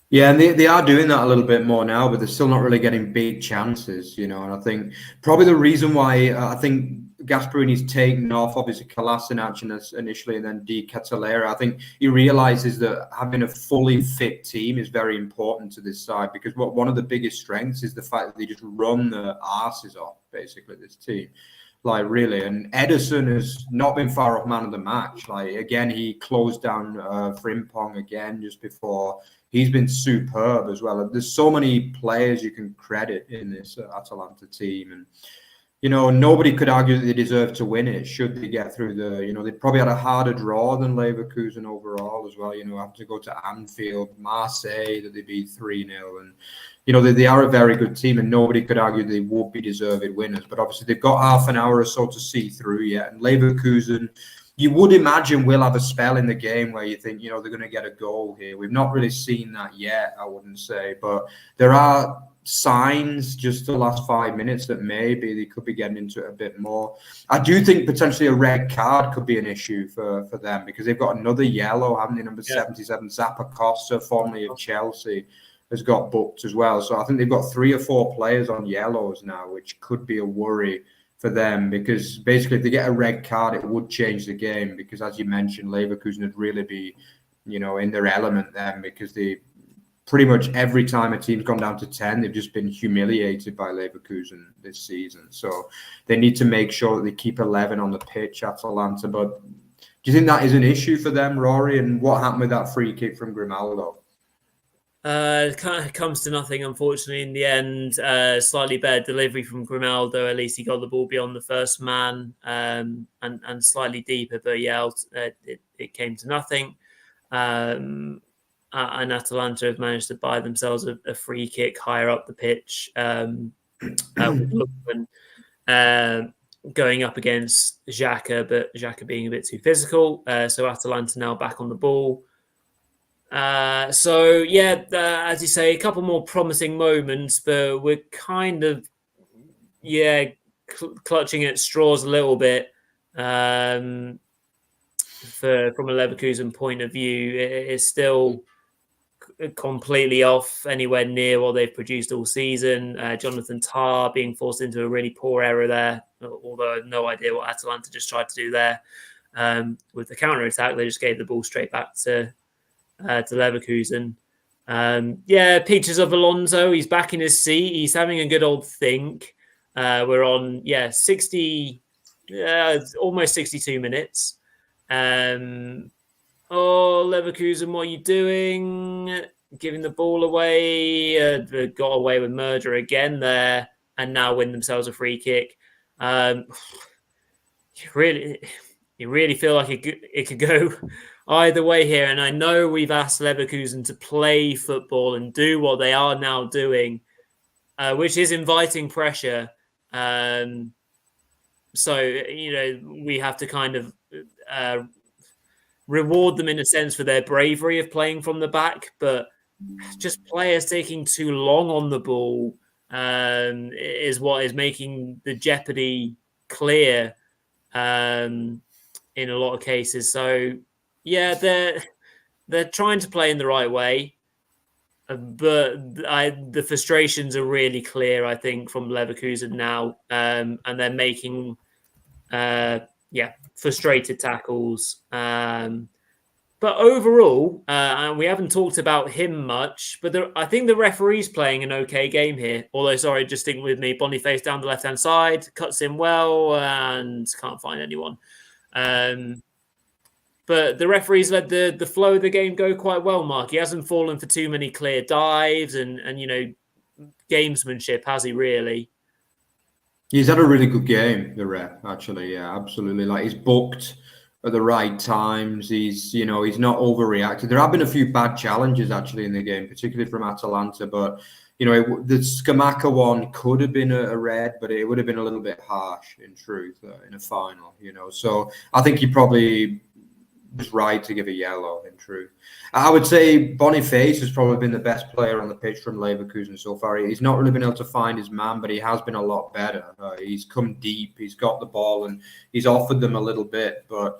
Yeah, and they are doing that a little bit more now, but they're still not really getting big chances, And I think probably the reason why I think Gasperini's taken off, obviously Kolasinac initially and then Di Catalera, I think he realises that having a fully fit team is very important to this side, because one of the biggest strengths is the fact that they just run their arses off, basically, this team. Like, really. And Ederson has not been far off man of the match. Like, again, he closed down Frimpong again just before. He's been superb as well. There's so many players you can credit in this Atalanta team. And, you know, nobody could argue that they deserve to win it should they get through the, you know, they probably had a harder draw than Leverkusen overall as well. You know, have to go to Anfield, Marseille, that they beat 3-0. And, you know, they are a very good team, and nobody could argue they would be deserved winners. But obviously they've got half an hour or so to see through yet. And Leverkusen, you would imagine, will have a spell in the game where you think, you know, they're going to get a goal here. We've not really seen that yet, I wouldn't say. But there are signs just the last 5 minutes that maybe they could be getting into it a bit more. I do think potentially a red card could be an issue for them, because they've got another yellow, haven't they? Number 77, Zappacosta, formerly of Chelsea, has got booked as well. So I think they've got 3 or 4 players on yellows now, which could be a worry for them, because basically if they get a red card, it would change the game, because as you mentioned, Leverkusen would really be, you know, in their element then, because they pretty much every time a team's gone down to 10, they've just been humiliated by Leverkusen this season. So they need to make sure that they keep 11 on the pitch, Atalanta. But do you think that is an issue for them, Rory? And what happened with that free kick from Grimaldo? It kind of comes to nothing, unfortunately, in the end. Slightly better delivery from Grimaldo. At least he got the ball beyond the first man, and slightly deeper. But yeah, it came to nothing. And Atalanta have managed to buy themselves a free kick higher up the pitch, with Lukman going up against Xhaka, but Xhaka being a bit too physical. So Atalanta now back on the ball. As you say, a couple more promising moments, but we're kind of, clutching at straws a little bit. From a Leverkusen point of view, it's still completely off anywhere near what they've produced all season. Jonathan Tah being forced into a really poor error there, although I have no idea what Atalanta just tried to do there. With the counter-attack, they just gave the ball straight back to Leverkusen. Pictures of Alonso. He's back in his seat. He's having a good old think. We're on, 60, almost 62 minutes. Leverkusen, what are you doing? Giving the ball away. They got away with murder again there, and now win themselves a free kick. You really feel like it could go either way here. And I know we've asked Leverkusen to play football and do what they are now doing, which is inviting pressure. So, you know, we have to kind of reward them in a sense for their bravery of playing from the back, but just players taking too long on the ball is what is making the jeopardy clear in a lot of cases. So, they're trying to play in the right way, but the frustrations are really clear, I think, from Leverkusen now, and they're making frustrated tackles. But overall, and we haven't talked about him much, but I think the referee's playing an okay game here. Although, sorry, just sticking with me, Boniface down the left-hand side, cuts in well and can't find anyone. But the referee's let the flow of the game go quite well, Mark. He hasn't fallen for too many clear dives and gamesmanship, has he really? He's had a really good game, the ref, actually. Yeah, absolutely. Like, he's booked at the right times. He's not overreacted. There have been a few bad challenges actually in the game, particularly from Atalanta. But, the Scamacca one could have been a red, but it would have been a little bit harsh in truth in a final, So I think he probably was right to give a yellow in truth. I would say Boniface has probably been the best player on the pitch from Leverkusen so far. He's not really been able to find his man, but he has been a lot better. He's come deep, he's got the ball, and he's offered them a little bit. But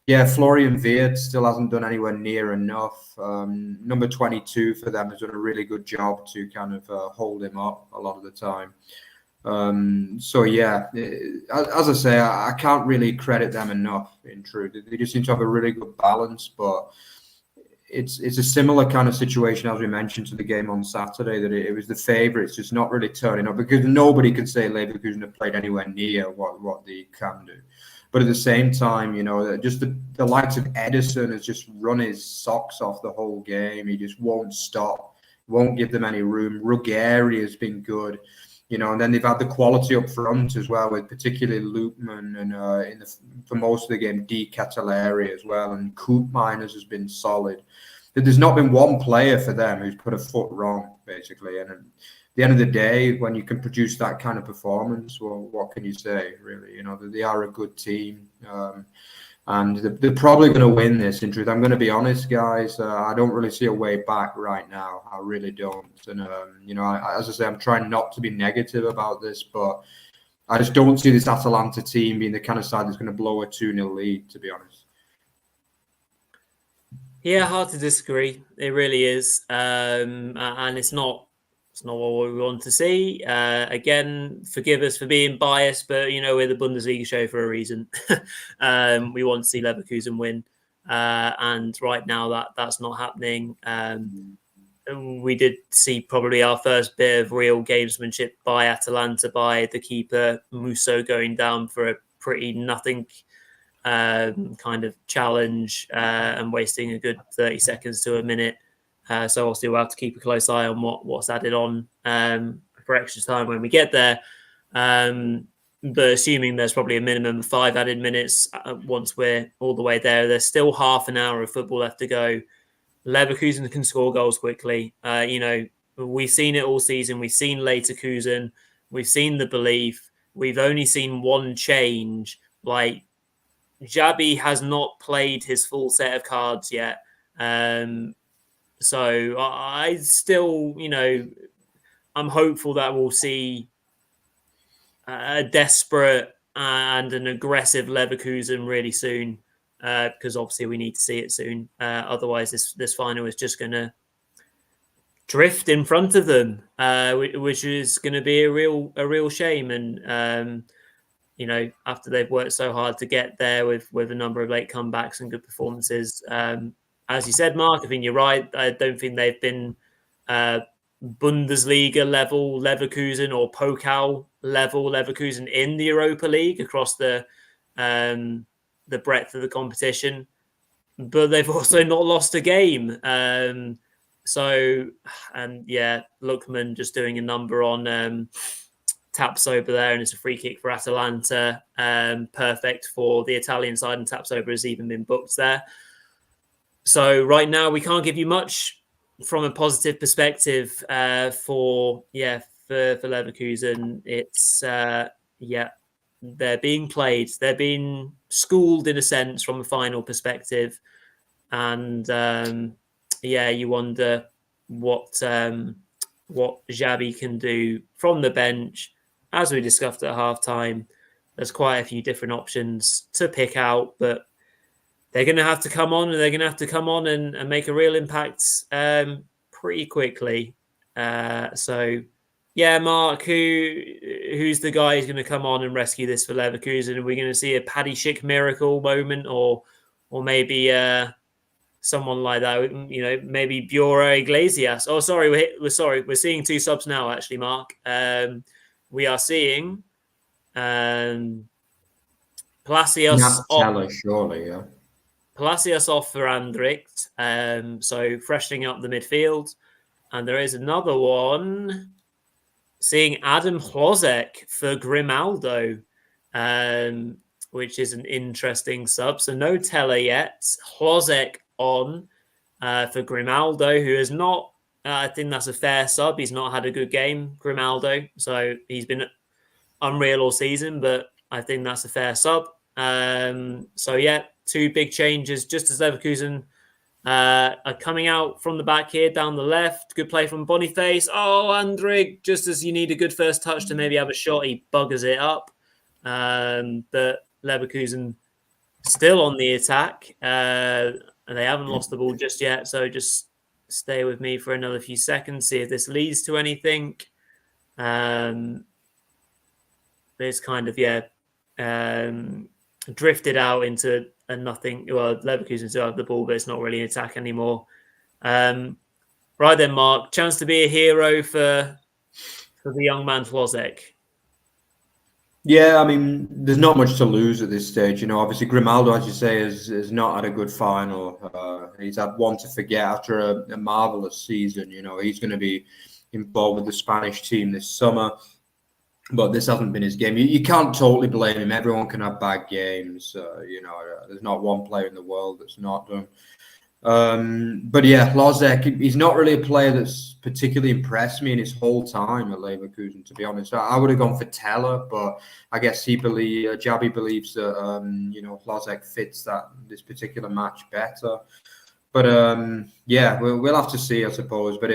yeah, Florian Wirtz still hasn't done anywhere near enough. Number 22 for them has done a really good job to kind of hold him up a lot of the time. So yeah, as I say, I can't really credit them enough. In truth, they just seem to have a really good balance. But it's a similar kind of situation as we mentioned to the game on Saturday, that it was the favourites just not really turning up, because nobody can say Leverkusen have played anywhere near what they can do. But at the same time, just the likes of Edison has just run his socks off the whole game. He just won't stop, won't give them any room. Ruggeri has been good. And then they've had the quality up front as well, with particularly Loopman and for most of the game, D. Cataleri as well, and Koopmeiners has been solid. There's not been one player for them who's put a foot wrong, basically. And at the end of the day, when you can produce that kind of performance, well, what can you say, really? They are a good team. And they're probably going to win this, in truth. I'm going to be honest, guys. I don't really see a way back right now. I really don't. And, as I say, I'm trying not to be negative about this, but I just don't see this Atalanta team being the kind of side that's going to blow a 2-0 lead, to be honest. Yeah, hard to disagree. It really is. And it's not what we want to see. Again, forgive us for being biased, but we're the Bundesliga show for a reason. We want to see Leverkusen win, and right now that's not happening. We did see probably our first bit of real gamesmanship by Atalanta, by the keeper Musso going down for a pretty nothing kind of challenge and wasting a good 30 seconds to a minute. So obviously we'll have to keep a close eye on what's added on for extra time when we get there. But assuming there's probably a minimum of 5 added minutes once we're all the way there, there's still half an hour of football left to go. Leverkusen can score goals quickly. We've seen it all season. We've seen Leverkusen. We've seen the belief. We've only seen one change. Like, Xabi has not played his full set of cards yet. So I still, I'm hopeful that we'll see a desperate and an aggressive Leverkusen really soon, because obviously we need to see it soon. Otherwise, this final is just going to drift in front of them, which is going to be a real shame. And after they've worked so hard to get there with a number of late comebacks and good performances. As you said, Mark, I think you're right. I don't think they've been Bundesliga level Leverkusen or Pokal level Leverkusen in the Europa League across the breadth of the competition. But they've also not lost a game. Lookman just doing a number on Tapsoba there, and it's a free kick for Atalanta. Perfect for the Italian side, and Tapsoba has even been booked there. So right now we can't give you much from a positive perspective for Leverkusen. It's they're being played. They're being schooled in a sense from a final perspective, and you wonder what Xabi can do from the bench. As we discussed at halftime, there's quite a few different options to pick out, but they're going to have to come on, and make a real impact pretty quickly. Mark, who's the guy who's going to come on and rescue this for Leverkusen? Are we going to see a Paddy Schick miracle moment, or maybe someone like that? Maybe Bureau Iglesias. Oh, sorry, we're seeing 2 subs now. Actually, Mark, we are seeing Palacios off. Surely, yeah. Palacios off for Andrić, so freshening up the midfield. And there is another one, seeing Adam Hlozek for Grimaldo, which is an interesting sub. So no Teller yet. Hlozek on for Grimaldo, who has not, I think that's a fair sub. He's not had a good game, Grimaldo. So he's been unreal all season, but I think that's a fair sub. 2 big changes just as Leverkusen are coming out from the back here down the left. Good play from Boniface. Oh, Andrić, just as you need a good first touch to maybe have a shot, he buggers it up. But Leverkusen still on the attack. And they haven't lost the ball just yet. So just stay with me for another few seconds, see if this leads to anything. it's kind of drifted out into a nothing. Well, Leverkusen still have the ball, but it's not really an attack anymore. Right then, Mark, chance to be a hero for the young man Flozek. Yeah, I mean, there's not much to lose at this stage. Obviously Grimaldo, as you say, has not had a good final. He's had one to forget after a marvelous season. He's going to be involved with the Spanish team this summer, but this hasn't been his game. You can't totally blame him. Everyone can have bad games. There's not one player in the world that's not done. But yeah, Lozek, he's not really a player that's particularly impressed me in his whole time at Leverkusen, to be honest. I would have gone for Teller, but I guess Javi believes that Lozek fits this particular match better. But yeah, we'll have to see, I suppose. But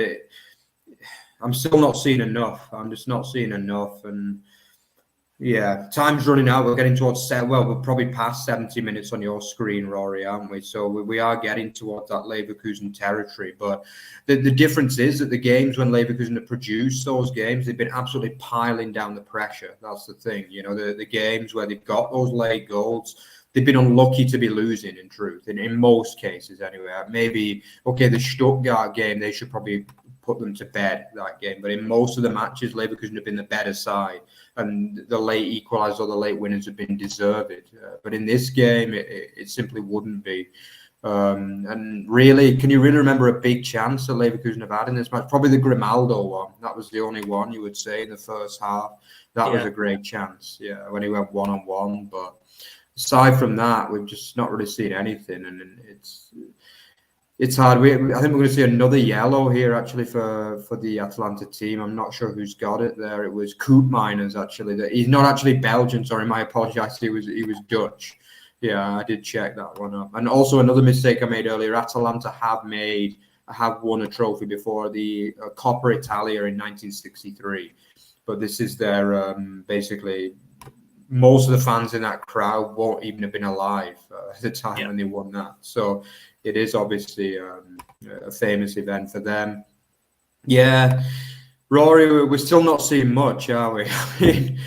I'm still not seeing enough. I'm just not seeing enough. And yeah, time's running out. We're getting towards we're probably past 70 minutes on your screen, Rory, aren't we? So we are getting towards that Leverkusen territory. But the difference is that the games when Leverkusen have produced those games, they've been absolutely piling down the pressure. That's the thing. The games where they've got those late goals, they've been unlucky to be losing, in truth, in most cases anyway. Maybe, okay, the Stuttgart game, they should probably put them to bed, that game. But in most of the matches, Leverkusen have been the better side. And the late equalisers or the late winners have been deserved. But in this game, it simply wouldn't be. And really, can you really remember a big chance that Leverkusen have had in this match? Probably the Grimaldo one. That was the only one you would say in the first half. That was a great chance, when he went one-on-one. But aside from that, we've just not really seen anything. And it's hard. I think we're going to see another yellow here, actually, for the Atalanta team. I'm not sure who's got it there. It was Koopmeiners, actually. He's not actually Belgian. Sorry, my apologies. He was Dutch. Yeah, I did check that one up. And also another mistake I made earlier. Atalanta have won a trophy before, the Coppa Italia in 1963. But this is their basically. Most of the fans in that crowd won't even have been alive at the time when they won that. So it is obviously a famous event for them. Yeah, Rory, we're still not seeing much, are we? I mean,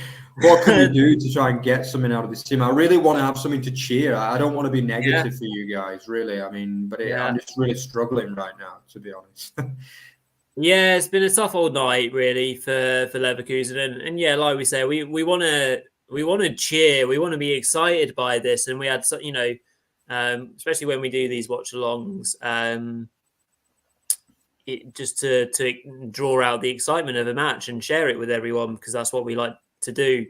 what can we do to try and get something out of this team? I really want to have something to cheer. I don't want to be negative for you guys, really. I mean, but I'm just really struggling right now, to be honest. Yeah, it's been a tough old night, really, for Leverkusen. And yeah, like we say, we want to cheer. We want to be excited by this. And we had, especially when we do these watch-alongs, just to draw out the excitement of a match and share it with everyone, because that's what we like to do.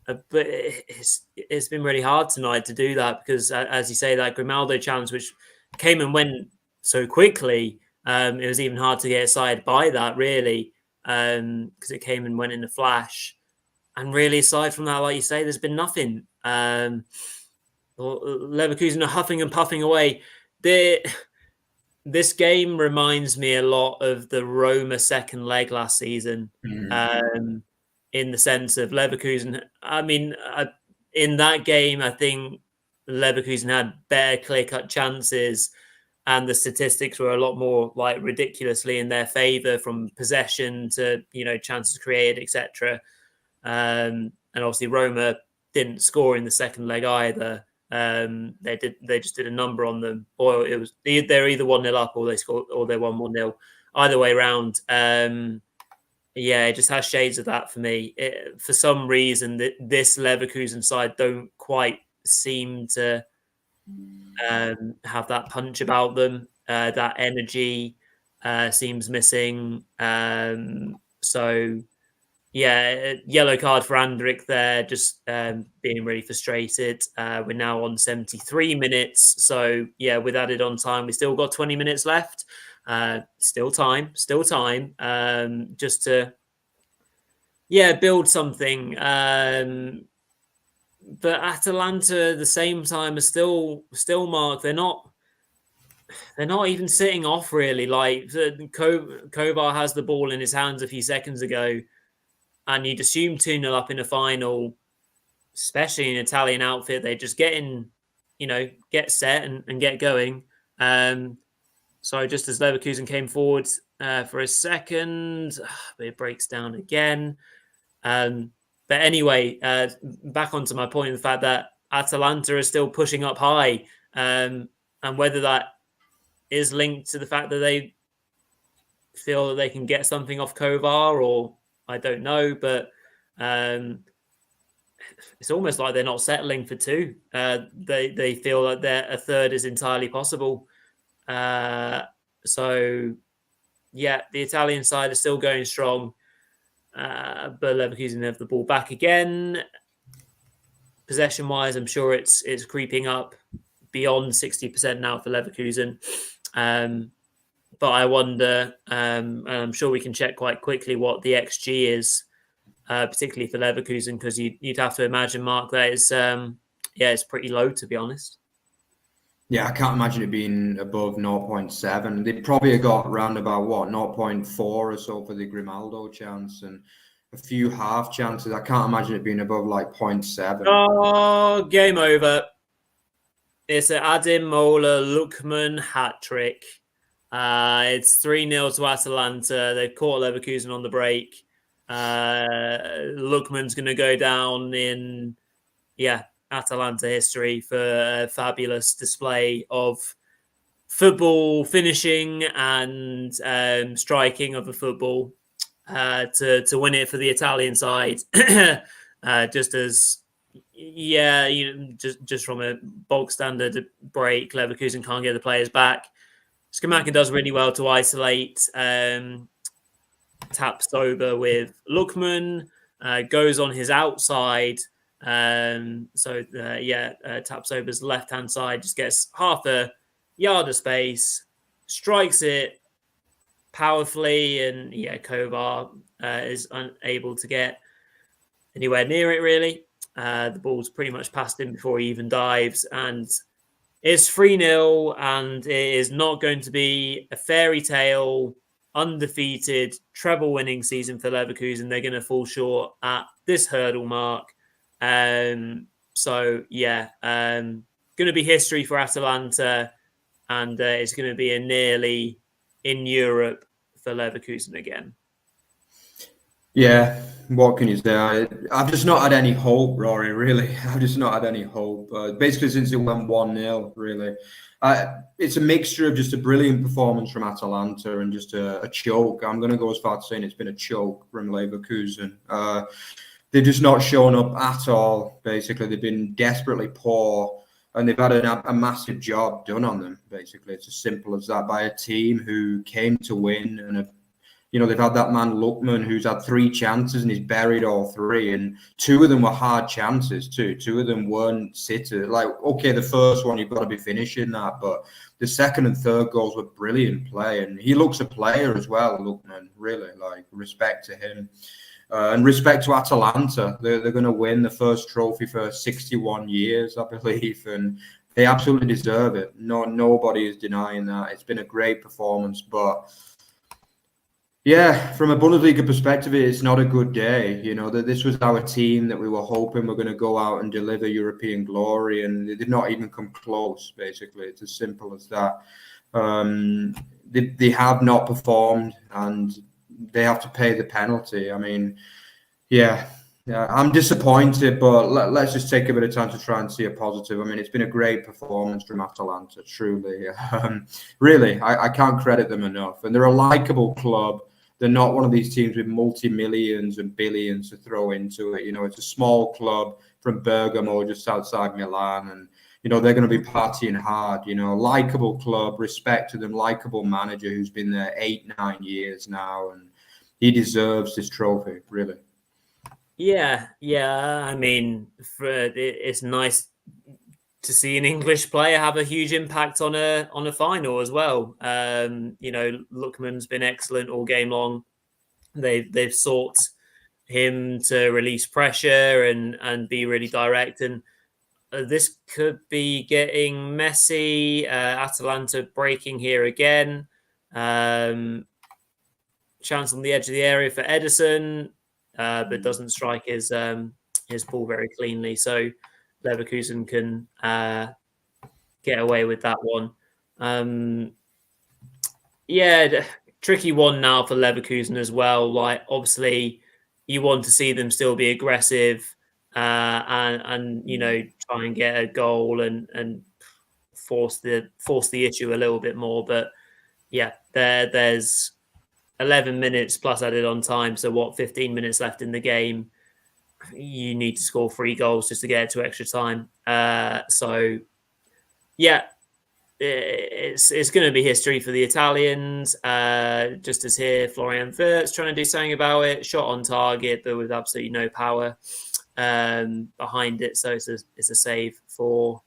But it's been really hard tonight to do that because, as you say, that Grimaldo chance, which came and went so quickly, it was even hard to get excited by that, really, because it came and went in a flash. And really, aside from that, like you say, there's been nothing. Leverkusen are huffing and puffing away. This game reminds me a lot of the Roma second leg last season, in the sense of Leverkusen. I mean, in that game, I think Leverkusen had better clear-cut chances, and the statistics were a lot more ridiculously in their favour, from possession to chances created, etc. And obviously Roma didn't score in the second leg either. They just did a number on them. Or they're either 1-0 up or they scored, or they won 1-0. Either way round. It just has shades of that for me. For some reason, this Leverkusen side don't quite seem to have that punch about them. That energy seems missing. Yellow card for Andrik there, just being really frustrated. We're now on 73 minutes. So, with added on time, we still got 20 minutes left. Still time. Just to, build something. But Atalanta, at the same time, are still Mark. They're not even sitting off, really. Like, Kovar has the ball in his hands a few seconds ago, and you'd assume 2-0 up in a final, especially in an Italian outfit, they just get in, get set and get going. So just as Leverkusen came forward for a second, it breaks down again. But But anyway, back onto my point, the fact that Atalanta is still pushing up high, and whether that is linked to the fact that they feel that they can get something off Kovar, or I don't know, but it's almost like they're not settling for two. They feel that a third is entirely possible. So, yeah, the Italian side is still going strong, but Leverkusen have the ball back again. Possession-wise, I'm sure it's creeping up beyond 60% now for Leverkusen. But I wonder, and I'm sure we can check quite quickly what the XG is, particularly for Leverkusen, because you'd have to imagine, Mark, that it's pretty low, to be honest. Yeah, I can't imagine it being above 0.7. They probably got around about 0.4 or so for the Grimaldo chance and a few half chances. I can't imagine it being above like 0.7. Oh, game over. It's an Ademola Lookman hat trick. It's 3-0 to Atalanta. They've caught Leverkusen on the break. Lookman's going to go down in, Atalanta history for a fabulous display of football finishing and striking of the football to win it for the Italian side. Just from a bog standard break, Leverkusen can't get the players back. Skamakan does really well to isolate. Taps over with Lookman, goes on his outside. Taps over his left-hand side, just gets half a yard of space, strikes it powerfully, and Kovar is unable to get anywhere near it, really. The ball's pretty much past him before he even dives, and it's 3-0, and it is not going to be a fairy tale, undefeated, treble-winning season for Leverkusen. They're going to fall short at this hurdle mark. Going to be history for Atalanta, and it's going to be a nearly in Europe for Leverkusen again. Yeah, what can you say? I've just not had any hope, Rory, really. I've just not had any hope. Basically, since it went 1-0, really. It's a mixture of just a brilliant performance from Atalanta and just a choke. I'm going to go as far as saying it's been a choke from Leverkusen. They've just not shown up at all, basically. They've been desperately poor, and they've had a massive job done on them, basically. It's as simple as that, by a team who came to win. And, they've had that man, Lookman, who's had 3 chances and he's buried all 3. And 2 of them were hard chances, too. 2 of them weren't sitters. Like, okay, the first one, you've got to be finishing that. But the second and third goals were brilliant play. And he looks a player as well, Lookman, really. Like, respect to him. And respect to Atalanta. They're going to win the first trophy for 61 years, I believe, and they absolutely deserve it. Nobody is denying that. It's been a great performance, but from a Bundesliga perspective, it's not a good day. This was our team that we were hoping were going to go out and deliver European glory, and they did not even come close, basically. It's as simple as that. They have not performed, and they have to pay the penalty. I mean, I'm disappointed, but let's just take a bit of time to try and see a positive. I mean, it's been a great performance from Atalanta, truly. Really, I can't credit them enough. And they're a likable club. They're not one of these teams with multi-millions and billions to throw into it. It's a small club from Bergamo, just outside Milan, and they're going to be partying hard. Likable club, respect to them, likable manager who's been there 8-9 years now, and he deserves this trophy, really. Yeah. I mean, it's nice to see an English player have a huge impact on a final as well. Lookman's been excellent all game long. They've sought him to release pressure and be really direct, and this could be getting messy. Atalanta breaking here again. Chance on the edge of the area for Ederson, but doesn't strike his ball very cleanly. So Leverkusen can get away with that one. Tricky one now for Leverkusen as well. Like, obviously, you want to see them still be aggressive and try and get a goal and force the issue a little bit more. But yeah, there's 11 minutes plus added on time. So 15 minutes left in the game. You need to score 3 goals just to get it to extra time. So yeah, it's going to be history for the Italians. Just as here, Florian Wirtz trying to do something about it. Shot on target, but with absolutely no power behind it. So it's a save for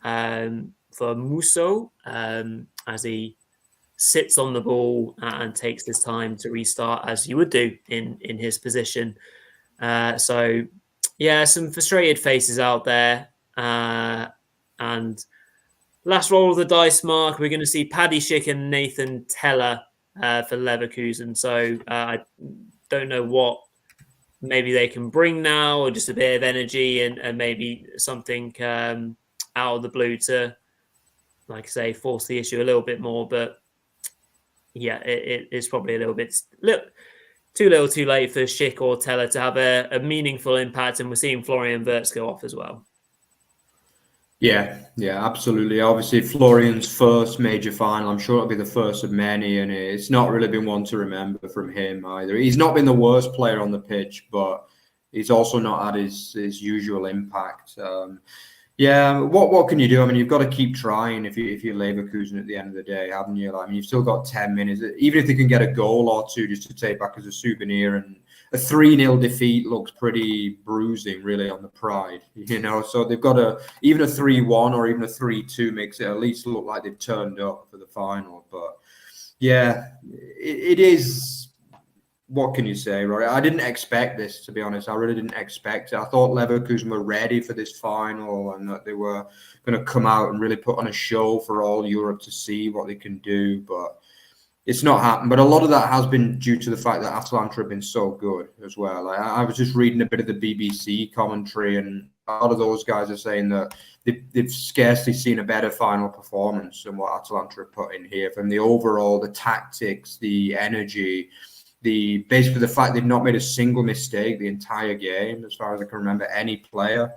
Musso as he sits on the ball and takes his time to restart, as you would do in his position. So yeah, some frustrated faces out there. And last roll of the dice, Mark, we're going to see Paddy Schick and Nathan Teller for Leverkusen. So I don't know what maybe they can bring now, or just a bit of energy and maybe something out of the blue to, like I say, force the issue a little bit more. But yeah, it's probably a little bit too little too late for Schick or Teller to have a meaningful impact. And we're seeing Florian Wirtz go off as well. Yeah, absolutely. Obviously, Florian's first major final. I'm sure it'll be the first of many, and it's not really been one to remember from him either. He's not been the worst player on the pitch, but he's also not had his usual impact. Yeah, what can you do? I mean, you've got to keep trying if you're Leverkusen at the end of the day, haven't you? Like, I mean, you've still got 10 minutes. Even if they can get a goal or two just to take back as a souvenir, and a 3-0 defeat looks pretty bruising, really, on the pride, So they've got even a 3-1 or even a 3-2 makes it at least look like they've turned up for the final. But yeah, it is. What can you say, Rory? I didn't expect this, to be honest. I really didn't expect it. I thought Leverkusen were ready for this final and that they were going to come out and really put on a show for all Europe to see what they can do. But it's not happened. But a lot of that has been due to the fact that Atalanta have been so good as well. I was just reading a bit of the BBC commentary, and a lot of those guys are saying that they've scarcely seen a better final performance than what Atalanta have put in here. From the overall, the tactics, the energy, basically the fact they've not made a single mistake the entire game, as far as I can remember, any player.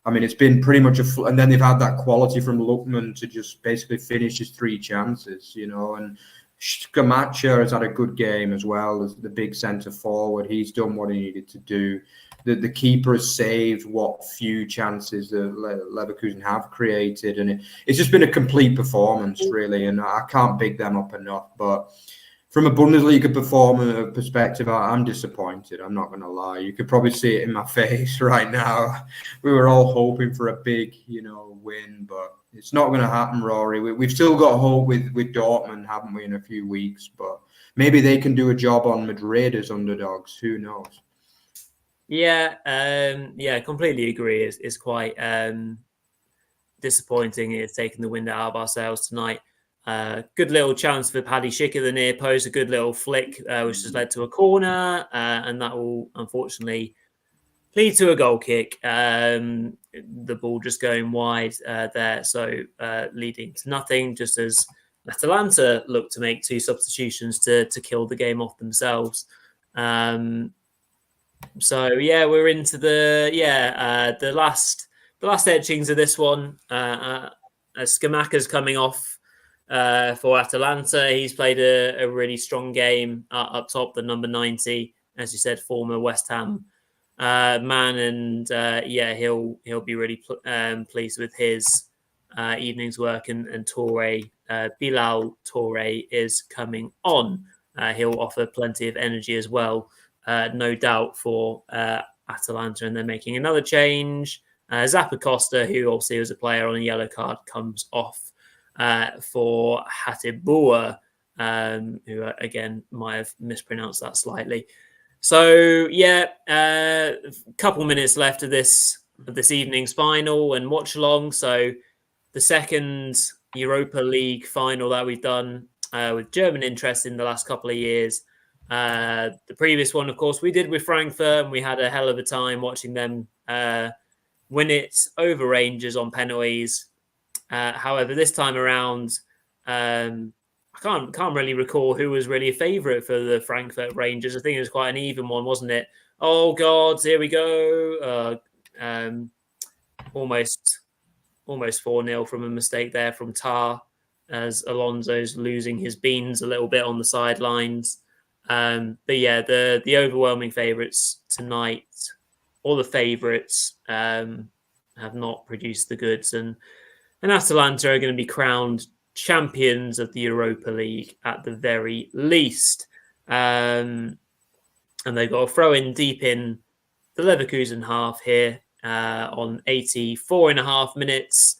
I mean, it's been pretty much and then they've had that quality from Lookman to just basically finish his 3 chances, and Scamacca has had a good game as well as the big centre forward. He's done what he needed to do. The keeper has saved what few chances that Leverkusen have created, and it's just been a complete performance, really, and I can't big them up enough. But from a Bundesliga performer perspective, I'm disappointed. I'm not going to lie. You could probably see it in my face right now. We were all hoping for a big, win, but it's not going to happen, Rory. We've still got hope with Dortmund, haven't we, in a few weeks? But maybe they can do a job on Madrid as underdogs. Who knows? Yeah, completely agree. It's quite disappointing. It's taken the wind out of our sails tonight. Good little chance for Paddy Schick at the near post, a good little flick, which has led to a corner, and that will unfortunately lead to a goal kick. The ball just going wide there, so leading to nothing, just as Atalanta look to make 2 substitutions to kill the game off themselves. So yeah, we're into the last etchings of this one. Scamacca's coming off for Atalanta. He's played a really strong game up top, the number 90, as you said, former West Ham man, and he'll be really pleased with his evening's work. And Touré, Bilal Touré is coming on. He'll offer plenty of energy as well, no doubt, for Atalanta. And they're making another change. Zappacosta, who obviously was a player on a yellow card, comes off for Hateboer, who again might have mispronounced that slightly. So yeah, a couple minutes left of this evening's final and watch along. So the second Europa League final that we've done with German interest in the last couple of years. The previous one, of course, we did with Frankfurt, and we had a hell of a time watching them win it over Rangers on penalties. However, this time around, I can't really recall who was really a favourite for the Frankfurt Rangers. I think it was quite an even one, wasn't it? Oh God, here we go. Almost 4-0 from a mistake there from Tar, as Alonso's losing his beans a little bit on the sidelines. But yeah, the overwhelming favourites tonight, all the favourites, have not produced the goods, and Atalanta are going to be crowned champions of the Europa League at the very least. And they've got a throw in deep in the Leverkusen half here on 84.5 minutes.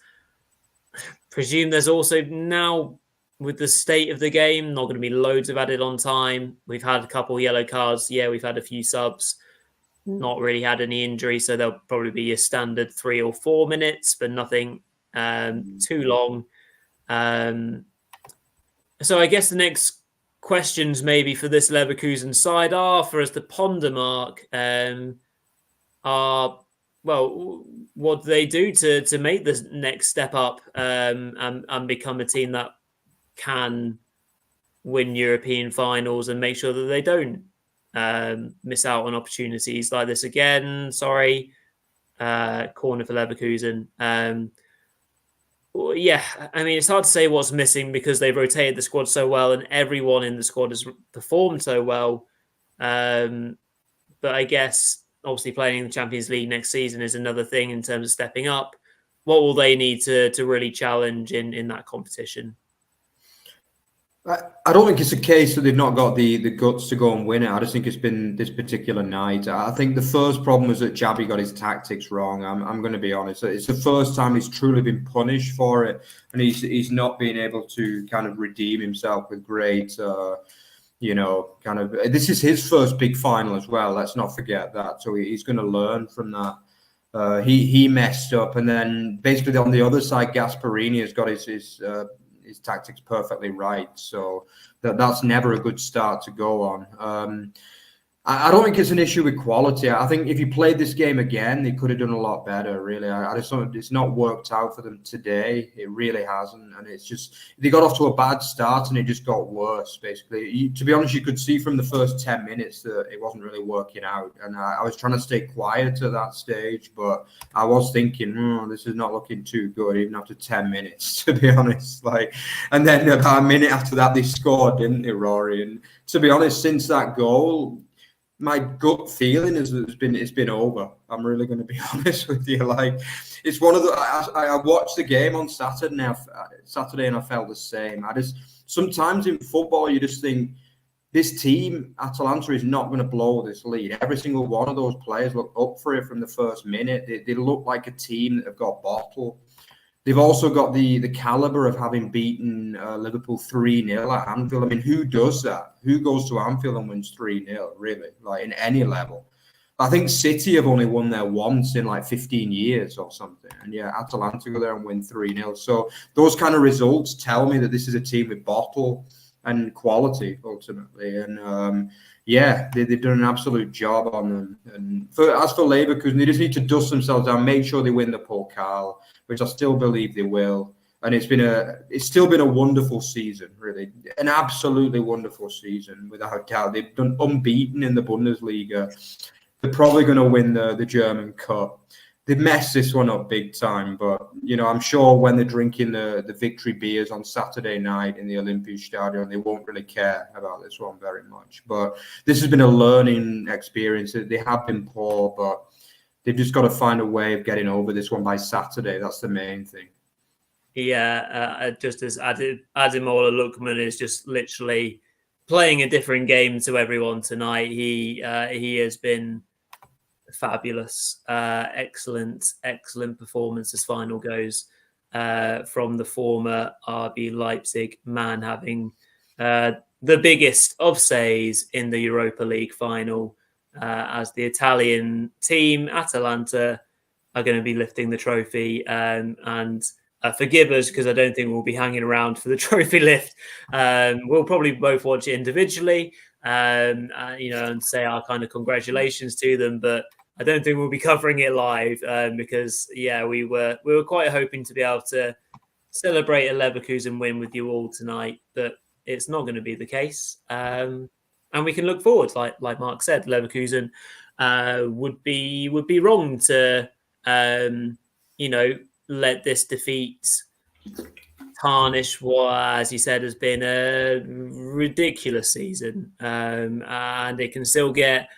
Presume there's also now, with the state of the game, not going to be loads of added on time. We've had a couple yellow cards. Yeah, we've had a few subs. Not really had any injury, so there'll probably be a standard 3 or 4 minutes, but nothing too long. So I guess the next questions maybe for this Leverkusen side are for us to ponder, Mark, are, well, what do they do to make the next step up and become a team that can win European finals and make sure that they don't miss out on opportunities like this again? Sorry, corner for Leverkusen. Yeah, I mean, it's hard to say what's missing because they've rotated the squad so well and everyone in the squad has performed so well. But I guess obviously playing in the Champions League next season is another thing in terms of stepping up. What will they need to really challenge in that competition? I don't think it's a case that they've not got the guts to go and win it. I just think it's been this particular night. I think the first problem was that Xabi got his tactics wrong. I'm going to be honest. It's the first time he's truly been punished for it, and he's not been able to kind of redeem himself with great, this is his first big final as well. Let's not forget that. So he's going to learn from that. He messed up, and then basically on the other side, Gasperini has got his tactics perfectly right. So that's never a good start to go on. I don't think it's an issue with quality. I think if you played this game again, they could have done a lot better, really. I just don't, it's not worked out for them today. It really hasn't. And it's just, they got off to a bad start and it just got worse, basically. To be honest, you could see from the first 10 minutes that it wasn't really working out. And I was trying to stay quiet at that stage, but I was thinking, this is not looking too good, even after 10 minutes, to be honest. And then about a minute after that, they scored, didn't they, Rory? And to be honest, since that goal, my gut feeling is that it's been over. I'm really going to be honest with you. It's one of the. I watched the game on Saturday and I felt the same. Sometimes in football you just think this team, Atalanta, is not going to blow this lead. Every single one of those players look up for it from the first minute. They look like a team that have got bottle. They've also got the caliber of having beaten Liverpool 3-0 at Anfield. I mean, who does that? Who goes to Anfield and wins 3-0, really, in any level? I think City have only won there once in 15 years or something. And yeah, Atalanta go there and win 3-0. So those kind of results tell me that this is a team with bottle and quality, ultimately. And they've done an absolute job on them. And as for Leverkusen, they just need to dust themselves down, make sure they win the Pokal, which I still believe they will. And it's still been a wonderful season, really. An absolutely wonderful season, without doubt. They've done unbeaten in the Bundesliga. They're probably going to win the German Cup. They've messed this one up big time, but, I'm sure when they're drinking the victory beers on Saturday night in the Olympiastadion, they won't really care about this one very much. But this has been a learning experience. They have been poor, but they've just got to find a way of getting over this one by Saturday. That's the main thing. Yeah, just as Ademola Lookman is just literally playing a different game to everyone tonight. He has been fabulous, excellent performance as final goes from the former RB Leipzig man, having the biggest of says in the Europa League final, as the Italian team Atalanta are going to be lifting the trophy, and forgive us because I don't think we'll be hanging around for the trophy lift. We'll probably both watch it individually, and say our kind of congratulations to them, but I don't think we'll be covering it live because we were quite hoping to be able to celebrate a Leverkusen win with you all tonight, but it's not going to be the case. And we can look forward, like Mark said, Leverkusen would be wrong to let this defeat tarnish what, as you said, has been a ridiculous season, and it can still get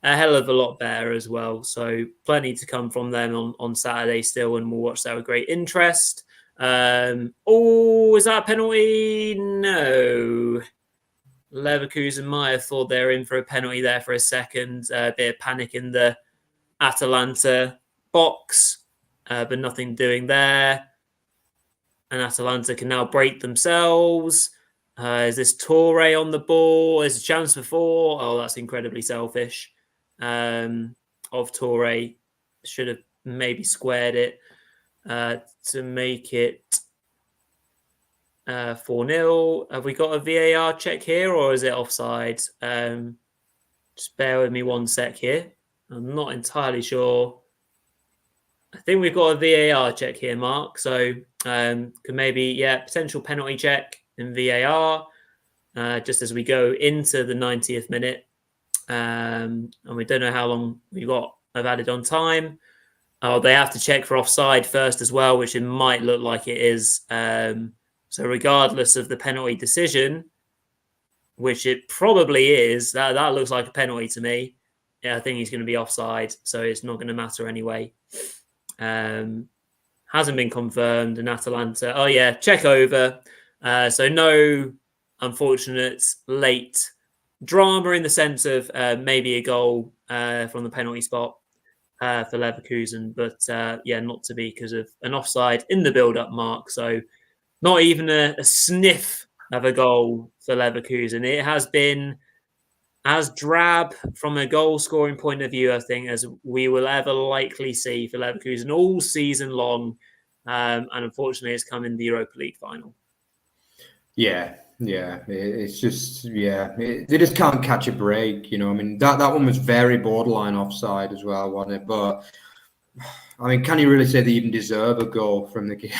a hell of a lot better as well. So plenty to come from them on Saturday still, and we'll watch that with great interest. Is that a penalty? No. Leverkusen might have thought they were in for a penalty there for a second. A bit of panic in the Atalanta box, but nothing doing there. And Atalanta can now break themselves. Is this Torre on the ball? There's a chance for 4. Oh, that's incredibly selfish of Torre. Should have maybe squared it to make it 4-0. Have we got a VAR check here, or is it offside? Just bear with me one sec here. I'm not entirely sure. I think we've got a VAR check here, Mark. So could maybe, potential penalty check in VAR just as we go into the 90th minute. And we don't know how long we've got of added on time. Oh, they have to check for offside first as well, which it might look like it is. So regardless of the penalty decision, which it probably is, that looks like a penalty to me. Yeah, I think he's going to be offside, so it's not going to matter anyway. Hasn't been confirmed in Atalanta. Oh yeah, check over. So no unfortunate late drama in the sense of maybe a goal from the penalty spot for Leverkusen, but not to be because of an offside in the build-up, Mark. So not even a sniff of a goal for Leverkusen. It has been as drab from a goal-scoring point of view, I think, as we will ever likely see for Leverkusen all season long. And unfortunately, it's come in the Europa League final. Yeah. It's just, they just can't catch a break. I mean, that one was very borderline offside as well, wasn't it? But, I mean, can you really say they even deserve a goal from the game?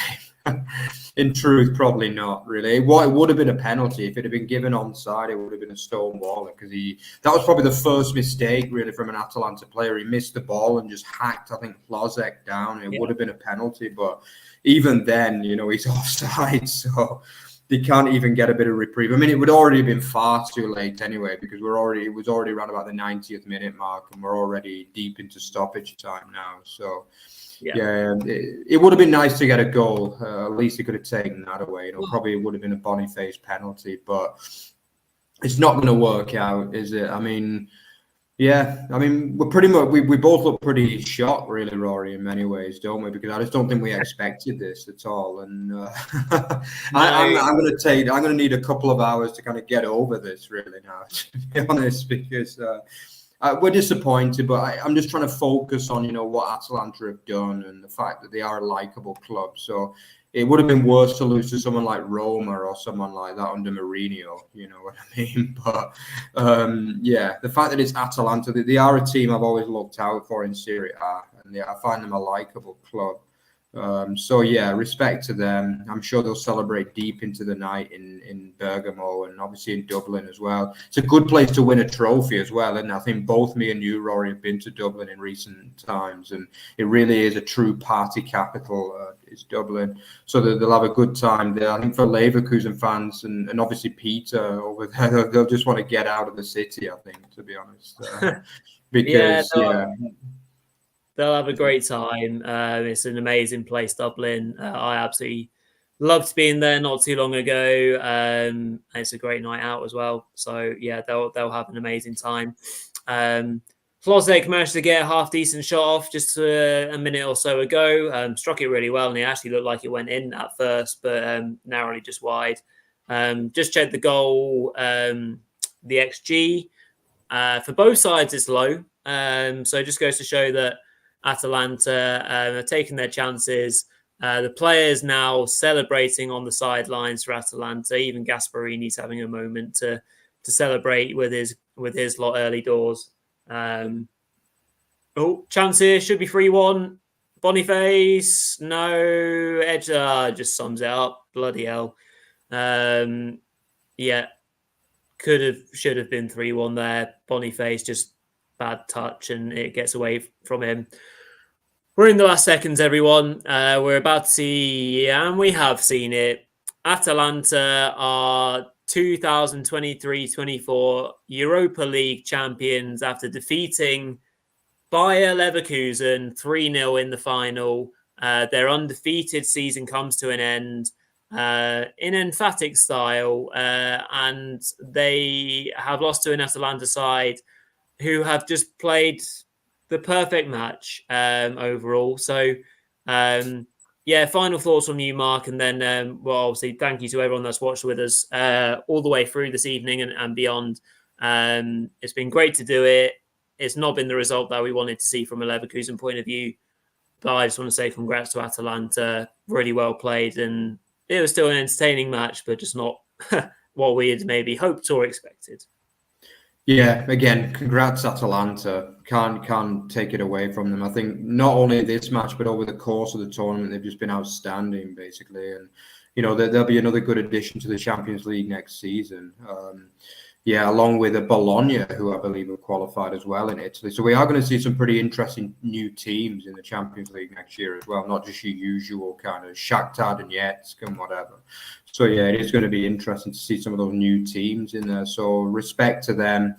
In truth, probably not really. It would have been a penalty if it had been given onside. It would have been a stonewall because that was probably the first mistake really from an Atalanta player. He missed the ball and just hacked, I think, Plozek down. It would have been a penalty, but even then, he's offside, so they can't even get a bit of reprieve. I mean, it would already have been far too late anyway because it was already around about the 90th minute mark, and we're already deep into stoppage time now. So. Yeah, it would have been nice to get a goal. At least he could have taken that away. Probably it would have been a Boniface penalty, but it's not going to work out, is it? I mean, we're pretty much we both look pretty shocked, really, Rory, in many ways, don't we? Because I just don't think we expected this at all. And I'm going to need a couple of hours to kind of get over this, really, now, to be honest, because. We're disappointed, but I'm just trying to focus on, what Atalanta have done and the fact that they are a likeable club. So it would have been worse to lose to someone like Roma or someone like that under Mourinho, you know what I mean? But the fact that it's Atalanta, they are a team I've always looked out for in Serie A, and I find them a likeable club. Respect to them. I'm sure they'll celebrate deep into the night in Bergamo and obviously in Dublin as well. It's a good place to win a trophy as well. And I think both me and you, Rory, have been to Dublin in recent times, and it really is a true party capital. It's Dublin. So they'll have a good time there. I think for Leverkusen fans and obviously Peter over there, they'll just want to get out of the city, I think, to be honest. Because, They'll have a great time. It's an amazing place, Dublin. I absolutely loved being there not too long ago. It's a great night out as well. So they'll have an amazing time. Plozek managed to get a half decent shot off just a minute or so ago. Struck it really well, and it actually looked like it went in at first, but narrowly just wide. Just checked the goal, the XG for both sides is low. So it just goes to show that Atalanta are taking their chances. The players now celebrating on the sidelines for Atalanta. Even Gasparini's having a moment to celebrate with his lot early doors. Chance here, should be 3-1. Boniface, no. Edge just sums it up. Bloody hell. Should have been 3-1 there. Boniface just bad touch and it gets away from him. We're in the last seconds, everyone. We're about to see, and we have seen it. Atalanta are 2023-24 Europa League champions after defeating Bayer Leverkusen 3-0 in the final. Their undefeated season comes to an end in emphatic style, and they have lost to an Atalanta side who have just played the perfect match overall. So, final thoughts from you, Mark, and then, obviously, thank you to everyone that's watched with us all the way through this evening and beyond. It's been great to do it. It's not been the result that we wanted to see from a Leverkusen point of view, but I just want to say congrats to Atalanta. Really well played, and it was still an entertaining match, but just not what we had maybe hoped or expected. Yeah, again, congrats Atalanta. Can't take it away from them. I think not only this match, but over the course of the tournament, they've just been outstanding, basically. And, there'll be another good addition to the Champions League next season. Along with a Bologna, who I believe have qualified as well in Italy. So we are going to see some pretty interesting new teams in the Champions League next year as well, not just your usual kind of Shakhtar Donetsk and whatever. So, it is going to be interesting to see some of those new teams in there. So respect to them.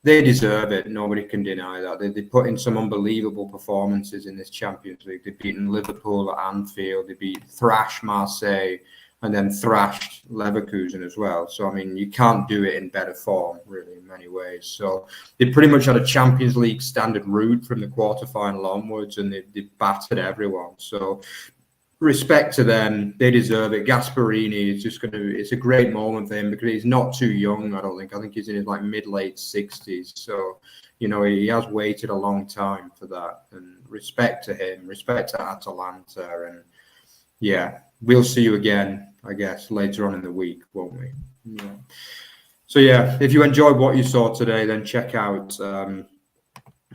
They deserve it. Nobody can deny that. They put in some unbelievable performances in this Champions League. They've beaten Liverpool at Anfield. They beat thrashed Marseille and then thrashed Leverkusen as well. So, I mean, you can't do it in better form, really, in many ways. So they pretty much had a Champions League standard route from the quarterfinal onwards, and they battered everyone. So respect to them. They deserve it. Gasperini is just it's a great moment for him because he's not too young, I don't think. I think he's in his mid-late 60s. So, he has waited a long time for that. And respect to him, respect to Atalanta. And we'll see you again, I guess, later on in the week, won't we? Yeah. So, if you enjoyed what you saw today, then check out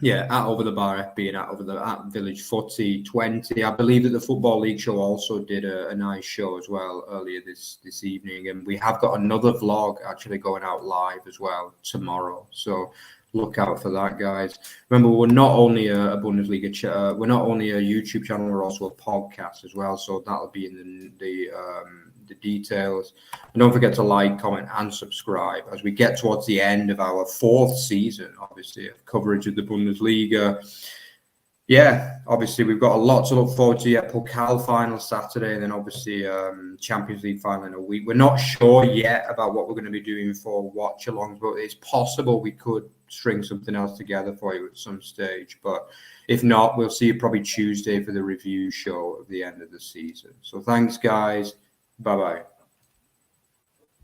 at Over the Bar FB and at Village Footy 20. I believe that the Football League show also did a nice show as well earlier this evening, and we have got another vlog actually going out live as well tomorrow. So look out for that, guys. Remember, we're not only a Bundesliga, we're not only a YouTube channel, we're also a podcast as well. So that'll be in the details. And don't forget to like, comment, and subscribe as we get towards the end of our 4th season, obviously, of coverage of the Bundesliga. Obviously, we've got a lot to look forward to yet. Pokal final Saturday, and then obviously Champions League final in a week. We're not sure yet about what we're going to be doing for Watchalong, but it's possible we could string something else together for you at some stage. But if not, we'll see you probably Tuesday for the review show at the end of the season. So thanks, guys. Bye-bye.